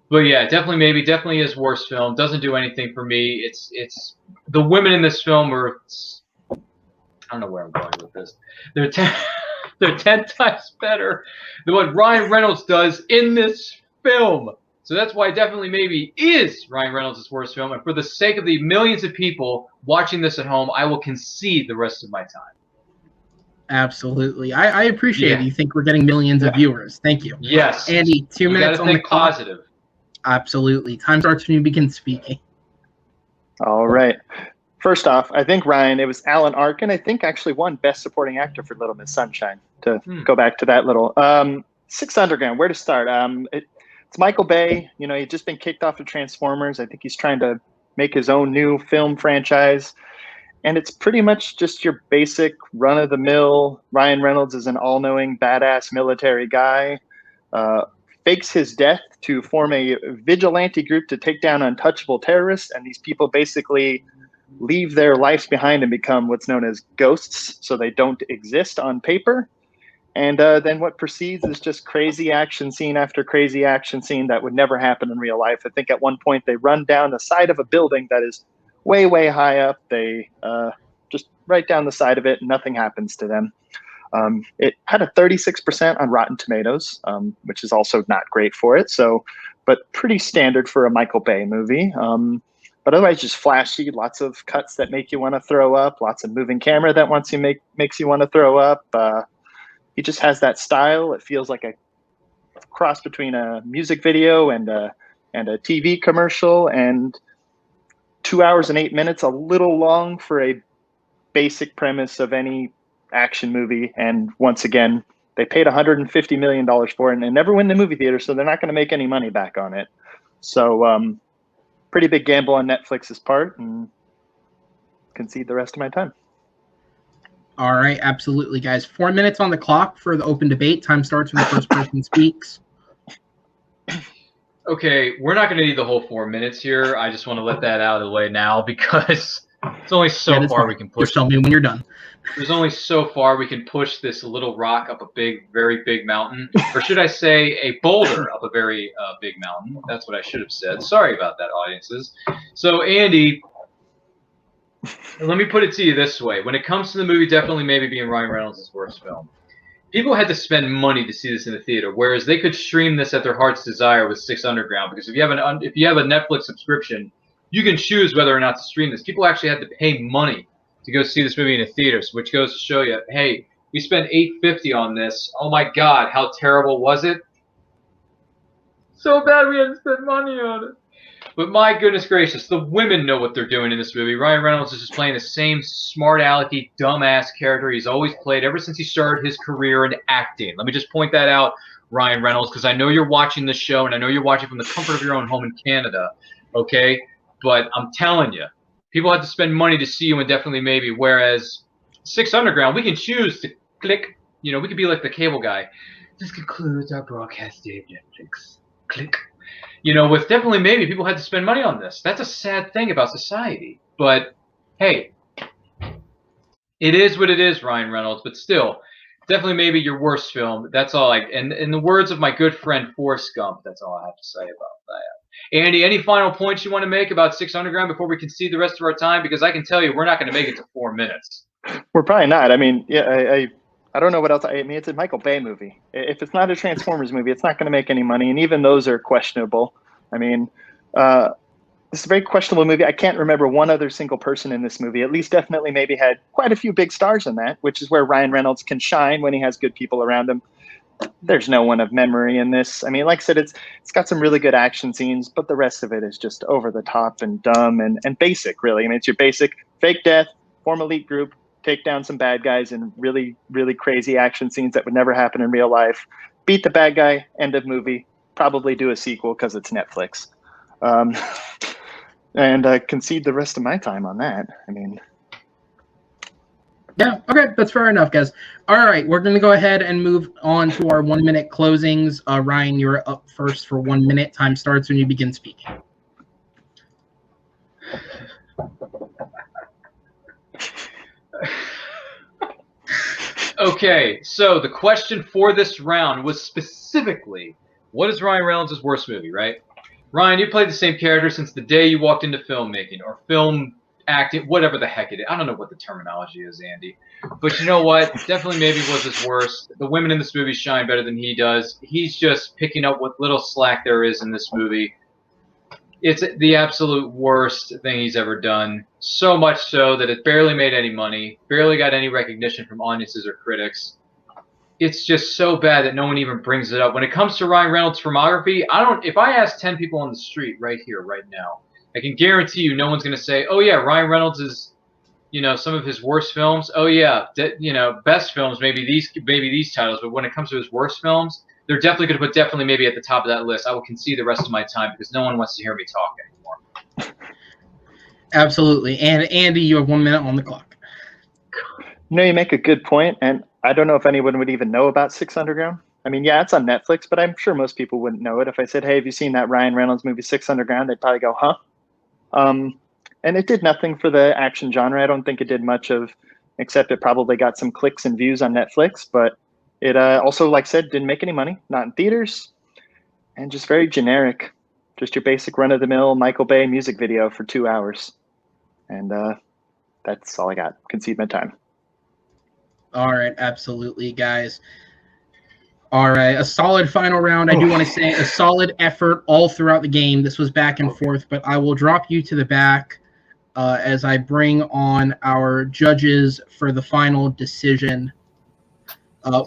But yeah, definitely his worst film. Doesn't do anything for me. It's the women in this film are, I don't know where I'm going with this. They're 10 times better than what Ryan Reynolds does in this film. So that's why definitely maybe is Ryan Reynolds' worst film. And for the sake of the millions of people watching this at home, I will concede the rest of my time. Absolutely. I appreciate it. You think we're getting millions of viewers. Thank you. Yes. Andy, 2 minutes on the clock. Positive. Absolutely. Time starts when you begin speaking. All right. First off, I think, Ryan, it was Alan Arkin, I think, actually won Best Supporting Actor for Little Miss Sunshine, to go back to that little. Six Underground, where to start? It's Michael Bay. You know, he'd just been kicked off of Transformers. I think he's trying to make his own new film franchise. And it's pretty much just your basic run-of-the-mill. Ryan Reynolds is an all-knowing, badass military guy. Fakes his death to form a vigilante group to take down untouchable terrorists. And these people basically leave their lives behind and become what's known as ghosts. So they don't exist on paper. And then what proceeds is just crazy action scene after crazy action scene that would never happen in real life. I think at one point they run down the side of a building that is way, way high up. They just right down the side of it, and nothing happens to them. It had a 36% on Rotten Tomatoes, which is also not great for it. So, but pretty standard for a Michael Bay movie. But otherwise, just flashy, lots of cuts that make you want to throw up, lots of moving camera that makes you want to throw up. He just has that style. It feels like a cross between a music video and a TV commercial. And 2 hours and 8 minutes, a little long for a basic premise of any action movie. And once again, they paid $150 million for it and never win the movie theater, so they're not going to make any money back on it. So pretty big gamble on Netflix's part, and concede the rest of my time. All right, absolutely, guys. 4 minutes on the clock for the open debate. Time starts when the first person speaks. Okay, we're not going to need the whole 4 minutes here. I just want to let that out of the way now because it's only so far we can push. Just tell me when you're done. There's only so far we can push this little rock up a very big mountain. Or should I say a boulder up a very big mountain. That's what I should have said. Sorry about that, audiences. So, Andy, let me put it to you this way. When it comes to the movie, definitely maybe being Ryan Reynolds' worst film. People had to spend money to see this in the theater, whereas they could stream this at their heart's desire with Six Underground. Because if you have a Netflix subscription, you can choose whether or not to stream this. People actually had to pay money to go see this movie in a theater, which goes to show you, hey, we spent $850 on this. Oh my God, how terrible was it? So bad we had to spend money on it. But my goodness gracious, the women know what they're doing in this movie. Ryan Reynolds is just playing the same smart-alecky, dumbass character he's always played ever since he started his career in acting. Let me just point that out, Ryan Reynolds, because I know you're watching this show, and I know you're watching from the comfort of your own home in Canada, okay? But I'm telling you, people had to spend money to see you in Definitely Maybe, whereas Six Underground, we can choose to click. You know, we could be like the cable guy. This concludes our broadcast day of Netflix. Click. You know, with Definitely Maybe, people had to spend money on this. That's a sad thing about society. But, hey, it is what it is, Ryan Reynolds. But still, Definitely Maybe your worst film. That's all and in the words of my good friend Forrest Gump, that's all I have to say about that. Andy, any final points you want to make about Six Underground before we concede the rest of our time? Because I can tell you we're not going to make it to 4 minutes. We're probably not. I mean, yeah, I don't know what else. I mean, it's a Michael Bay movie. If it's not a Transformers movie, it's not going to make any money, and even those are questionable. I mean, this is a very questionable movie. I can't remember one other single person in this movie. At least definitely maybe had quite a few big stars in that, which is where Ryan Reynolds can shine when he has good people around him. There's no one of memory in this. I mean, like I said, it's got some really good action scenes, but the rest of it is just over the top and dumb and basic, really. I mean, it's your basic fake death, form elite group, take down some bad guys in really, really crazy action scenes that would never happen in real life. Beat the bad guy, end of movie. Probably do a sequel because it's Netflix. And concede the rest of my time on that. I mean, yeah, okay, that's fair enough, guys. All right, we're going to go ahead and move on to our 1 minute closings. Ryan, you're up first for 1 minute. Time starts when you begin speaking. Okay, so the question for this round was specifically, what is Ryan Reynolds' worst movie, right? Ryan, you played the same character since the day you walked into filmmaking or film acting, whatever the heck it is. I don't know what the terminology is, Andy. But you know what? Definitely maybe was his worst. The women in this movie shine better than he does. He's just picking up what little slack there is in this movie. It's the absolute worst thing he's ever done. So much so that it barely made any money, barely got any recognition from audiences or critics. It's just so bad that no one even brings it up. When it comes to Ryan Reynolds' filmography, if I ask 10 people on the street right here, right now, I can guarantee you no one's going to say, oh, yeah, Ryan Reynolds is, some of his worst films. Oh, yeah, best films, maybe these titles. But when it comes to his worst films, they're definitely going to put maybe at the top of that list. I will concede the rest of my time because no one wants to hear me talk anymore. Absolutely. And Andy, you have 1 minute on the clock. You make a good point, and I don't know if anyone would even know about Six Underground. I mean, yeah, it's on Netflix, but I'm sure most people wouldn't know it. If I said, hey, have you seen that Ryan Reynolds movie, Six Underground? They'd probably go, huh? And it did nothing for the action genre. I don't think it did much except it probably got some clicks and views on Netflix, but it also, like I said, didn't make any money, not in theaters, and just very generic. Just your basic run-of-the-mill Michael Bay music video for 2 hours. And that's all I got. Concede my time. All right, absolutely, guys. All right, a solid final round. I do want to say a solid effort all throughout the game. This was back and forth, but I will drop you to the back as I bring on our judges for the final decision.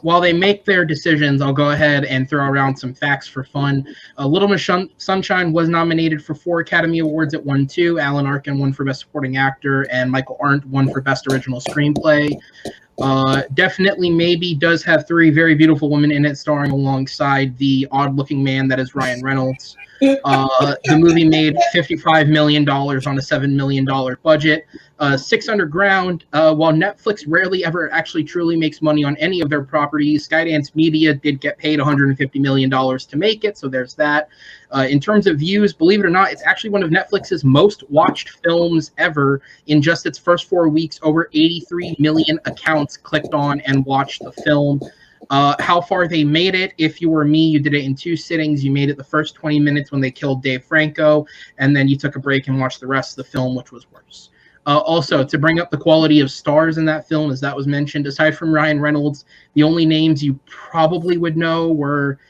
While they make their decisions, I'll go ahead and throw around some facts for fun. Little Miss Sunshine was nominated for 4 Academy Awards. It won 2. Alan Arkin won for Best Supporting Actor, and Michael Arndt won for Best Original Screenplay. Definitely Maybe does have 3 very beautiful women in it, starring alongside the odd-looking man that is Ryan Reynolds. The movie made $55 million on a $7 million budget. Six Underground, while Netflix rarely ever actually truly makes money on any of their properties, Skydance Media did get paid $150 million to make it, so there's that. In terms of views, believe it or not, it's actually one of Netflix's most watched films ever. In just its first 4 weeks, over 83 million accounts clicked on and watched the film. How far they made it, if you were me, you did it in 2 sittings. You made it the first 20 minutes when they killed Dave Franco, and then you took a break and watched the rest of the film, which was worse. Also, to bring up the quality of stars in that film, as that was mentioned, aside from Ryan Reynolds, the only names you probably would know were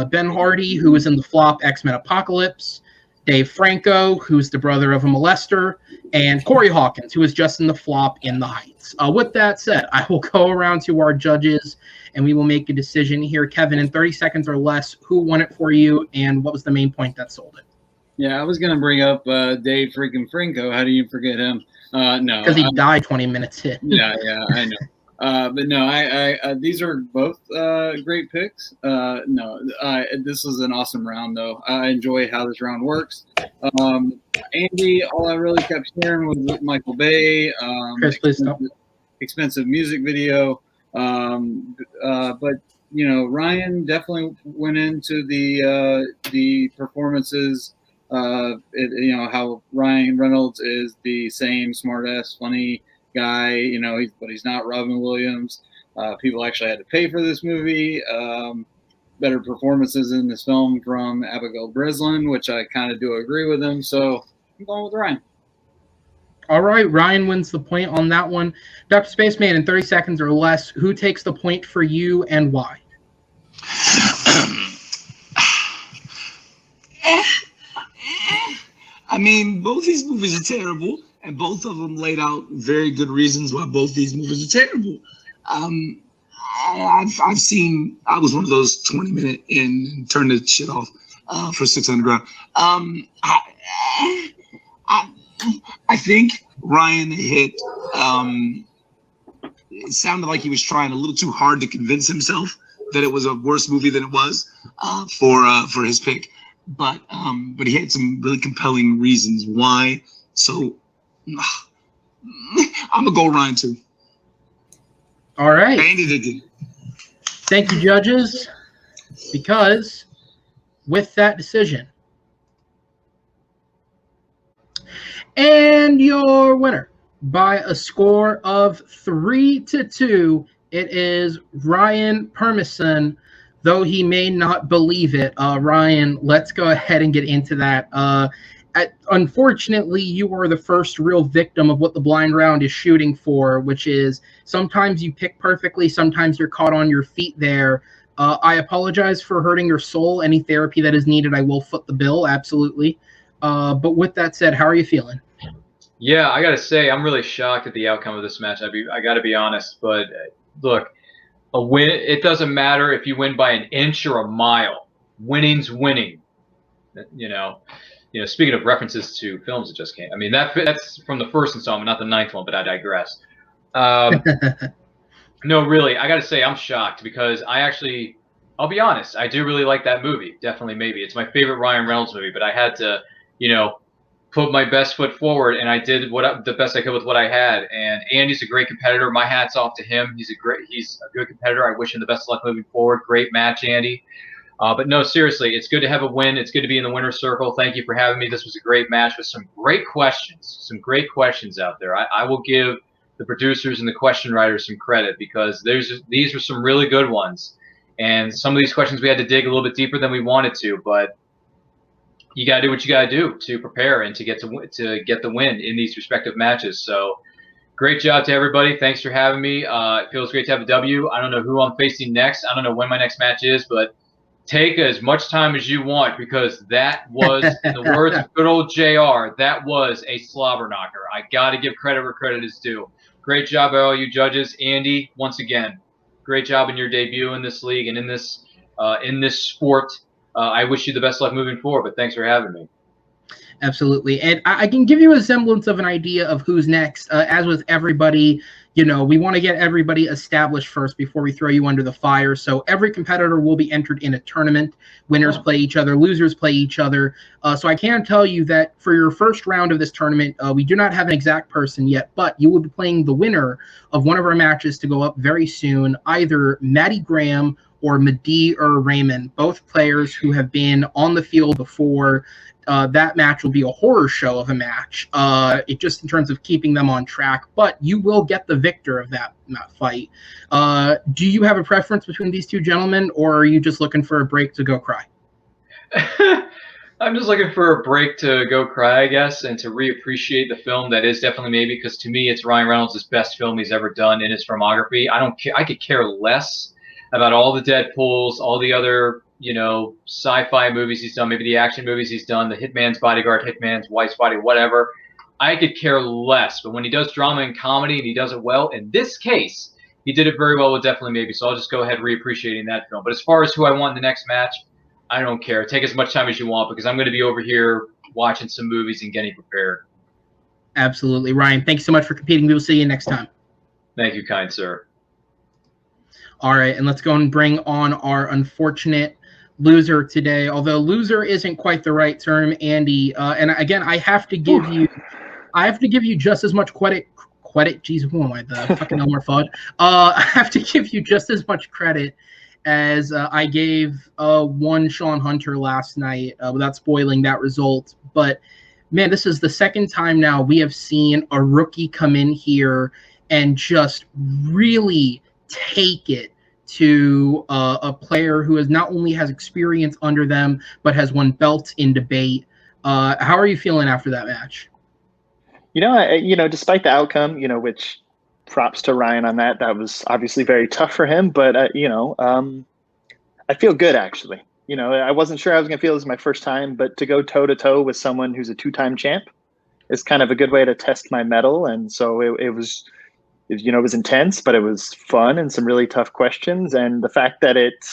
Ben Hardy, who was in the flop X-Men Apocalypse, Dave Franco, who's the brother of a molester, and Corey Hawkins, who was just in the flop In the Heights. With that said, I will go around to our judges, and we will make a decision here. Kevin, in 30 seconds or less, who won it for you, and what was the main point that sold it? Yeah, I was going to bring up Dave freaking Franco. How do you forget him? No. Because he died 20 minutes in. Yeah, I know. But no, I these are both great picks. This was an awesome round, though. I enjoy how this round works. Andy, all I really kept hearing was Michael Bay. Chris, please stop. Expensive music video. But Ryan definitely went into the performances. How Ryan Reynolds is the same smart-ass, funny guy, but he's not Robin Williams. People actually had to pay for this movie. Better performances in this film from Abigail Breslin, which I kind of do agree with him. So I'm going with Ryan. All right, Ryan wins the point on that one. Dr. Spaceman, in 30 seconds or less, who takes the point for you and why? I mean, both these movies are terrible, and both of them laid out very good reasons why both these movies are terrible. I've seen. I was one of those 20-minute in and turned the shit off for 6 Underground. I think Ryan hit. It sounded like he was trying a little too hard to convince himself that it was a worse movie than it was for his pick. But he had some really compelling reasons why. So I'm gonna go Ryan too. All right. Andy did it. Thank you, judges, because with that decision, and your winner by a score of 3-2, it is Ryan Permison. Though he may not believe it, Ryan, let's go ahead and get into that. Unfortunately, you are the first real victim of what the blind round is shooting for, which is sometimes you pick perfectly, sometimes you're caught on your feet there. I apologize for hurting your soul. Any therapy that is needed, I will foot the bill, absolutely. But with that said, how are you feeling? Yeah, I got to say, I'm really shocked at the outcome of this match. I got to be honest, but look, a win, it doesn't matter if you win by an inch or a mile. Winning's winning. You know, speaking of references to films that just came, I mean, that's from the first installment, not the 9th one, but I digress. No, really, I got to say I'm shocked because I'll be honest, I do really like that movie. Definitely, maybe. It's my favorite Ryan Reynolds movie, but I had to, put my best foot forward, and I did the best I could with what I had. And Andy's a great competitor. My hat's off to him. He's a good competitor. I wish him the best of luck moving forward. Great match, Andy. But no, seriously, it's good to have a win. It's good to be in the winner's circle. Thank you for having me. This was a great match with some great questions out there. I will give the producers and the question writers some credit because these were some really good ones. And some of these questions we had to dig a little bit deeper than we wanted to, but you got to do what you got to do to prepare and to get the win in these respective matches. So great job to everybody. Thanks for having me. It feels great to have a W. I don't know who I'm facing next. I don't know when my next match is, but take as much time as you want because that was, in the words of good old JR, that was a slobber knocker. I got to give credit where credit is due. Great job by all you judges. Andy, once again, great job in your debut in this league and in this sport. I wish you the best luck moving forward, but thanks for having me. Absolutely. And I can give you a semblance of an idea of who's next. As with everybody, we want to get everybody established first before we throw you under the fire. So every competitor will be entered in a tournament. Winners play each other, losers play each other. So I can tell you that for your first round of this tournament, we do not have an exact person yet, but you will be playing the winner of one of our matches to go up very soon, either Maddie Graham or Medee or Raymond, both players who have been on the field before. That match will be a horror show of a match, just in terms of keeping them on track, but you will get the victor of that fight. Do you have a preference between these two gentlemen, or are you just looking for a break to go cry? I'm just looking for a break to go cry, I guess, and to reappreciate the film that is definitely maybe, because to me, it's Ryan Reynolds' best film he's ever done in his filmography. I could care less about all the Deadpools, all the other sci-fi movies he's done, maybe the action movies he's done, the Hitman's Bodyguard, Hitman's Wife's Body, whatever. I could care less. But when he does drama and comedy and he does it well, in this case, he did it very well with Definitely Maybe. So I'll just go ahead reappreciating that film. But as far as who I want in the next match, I don't care. Take as much time as you want because I'm going to be over here watching some movies and getting prepared. Absolutely. Ryan, thanks so much for competing. We will see you next time. Thank you, kind sir. All right, and let's go and bring on our unfortunate loser today. Although loser isn't quite the right term, Andy. And again, I have to give you just as much credit. Jeez, who am I? The fucking Elmer Fudd. I have to give you just as much credit as I gave one Sean Hunter last night, without spoiling that result. But man, this is the second time now we have seen a rookie come in here and just really take it to a player who not only has experience under them, but has won belts in debate. How are you feeling after that match? Despite the outcome, which props to Ryan on that was obviously very tough for him, but I feel good actually. I wasn't sure I was going to feel this was my first time, but to go toe to toe with someone who's a 2-time champ is kind of a good way to test my mettle. And so it was intense, but it was fun and some really tough questions. And the fact that it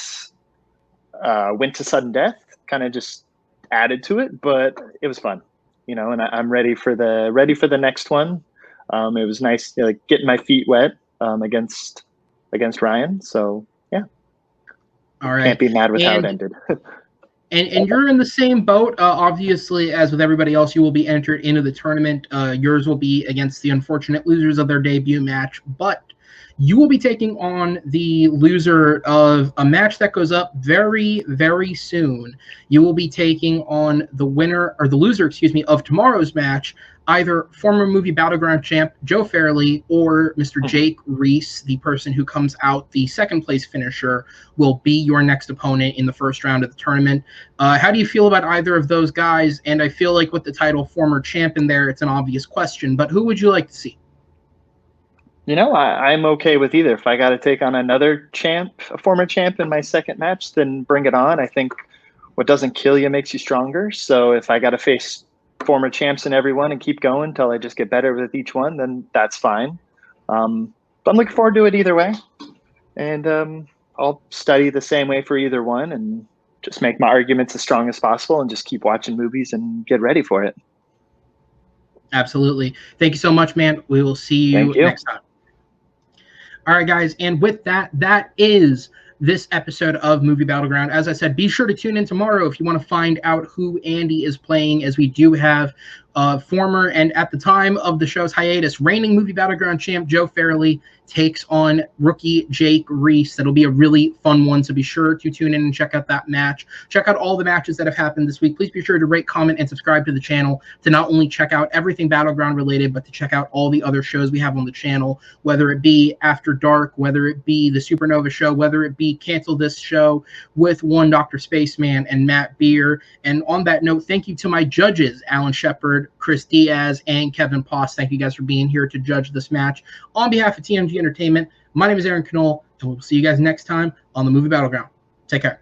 went to sudden death kind of just added to it, but it was fun, and I'm ready for the next one. It was nice, getting my feet wet against Ryan. So yeah, all right, can't be mad with how it ended. And you're in the same boat, obviously, as with everybody else. You will be entered into the tournament. Yours will be against the unfortunate losers of their debut match, but you will be taking on the loser of a match that goes up very, very soon. You will be taking on the loser, of tomorrow's match, either former Movie Battleground champ Joe Fairley or Mr. Jake Reese, the person who comes out the second place finisher, will be your next opponent in the first round of the tournament. How do you feel about either of those guys? And I feel like with the title former champ in there, it's an obvious question, but who would you like to see? I'm okay with either. If I got to take on another champ, a former champ in my second match, then bring it on. I think what doesn't kill you makes you stronger. So if I got to face former champs in every one and keep going until I just get better with each one, then that's fine. But I'm looking forward to it either way. And I'll study the same way for either one and just make my arguments as strong as possible and just keep watching movies and get ready for it. Absolutely. Thank you so much, man. We will see you next time. All right, guys. And with that, that is this episode of Movie Battleground. As I said, be sure to tune in tomorrow if you want to find out who Andy is playing, as we do have former and at the time of the show's hiatus, reigning Movie Battleground champ Joe Fairley takes on rookie Jake Reese. That'll be a really fun one, so be sure to tune in and check out that match. Check out all the matches that have happened this week. Please be sure to rate, comment, and subscribe to the channel to not only check out everything Battleground related, but to check out all the other shows we have on the channel, whether it be After Dark, whether it be the Supernova show, whether it be Cancel This Show with one Dr. Spaceman and Matt Beer. And on that note, thank you to my judges, Alan Shepard, Chris Diaz, and Kevin Poss. Thank you guys for being here to judge this match. On behalf of TMG Entertainment, my name is Aaron Knoll, and we'll see you guys next time on the Movie Battleground. Take care.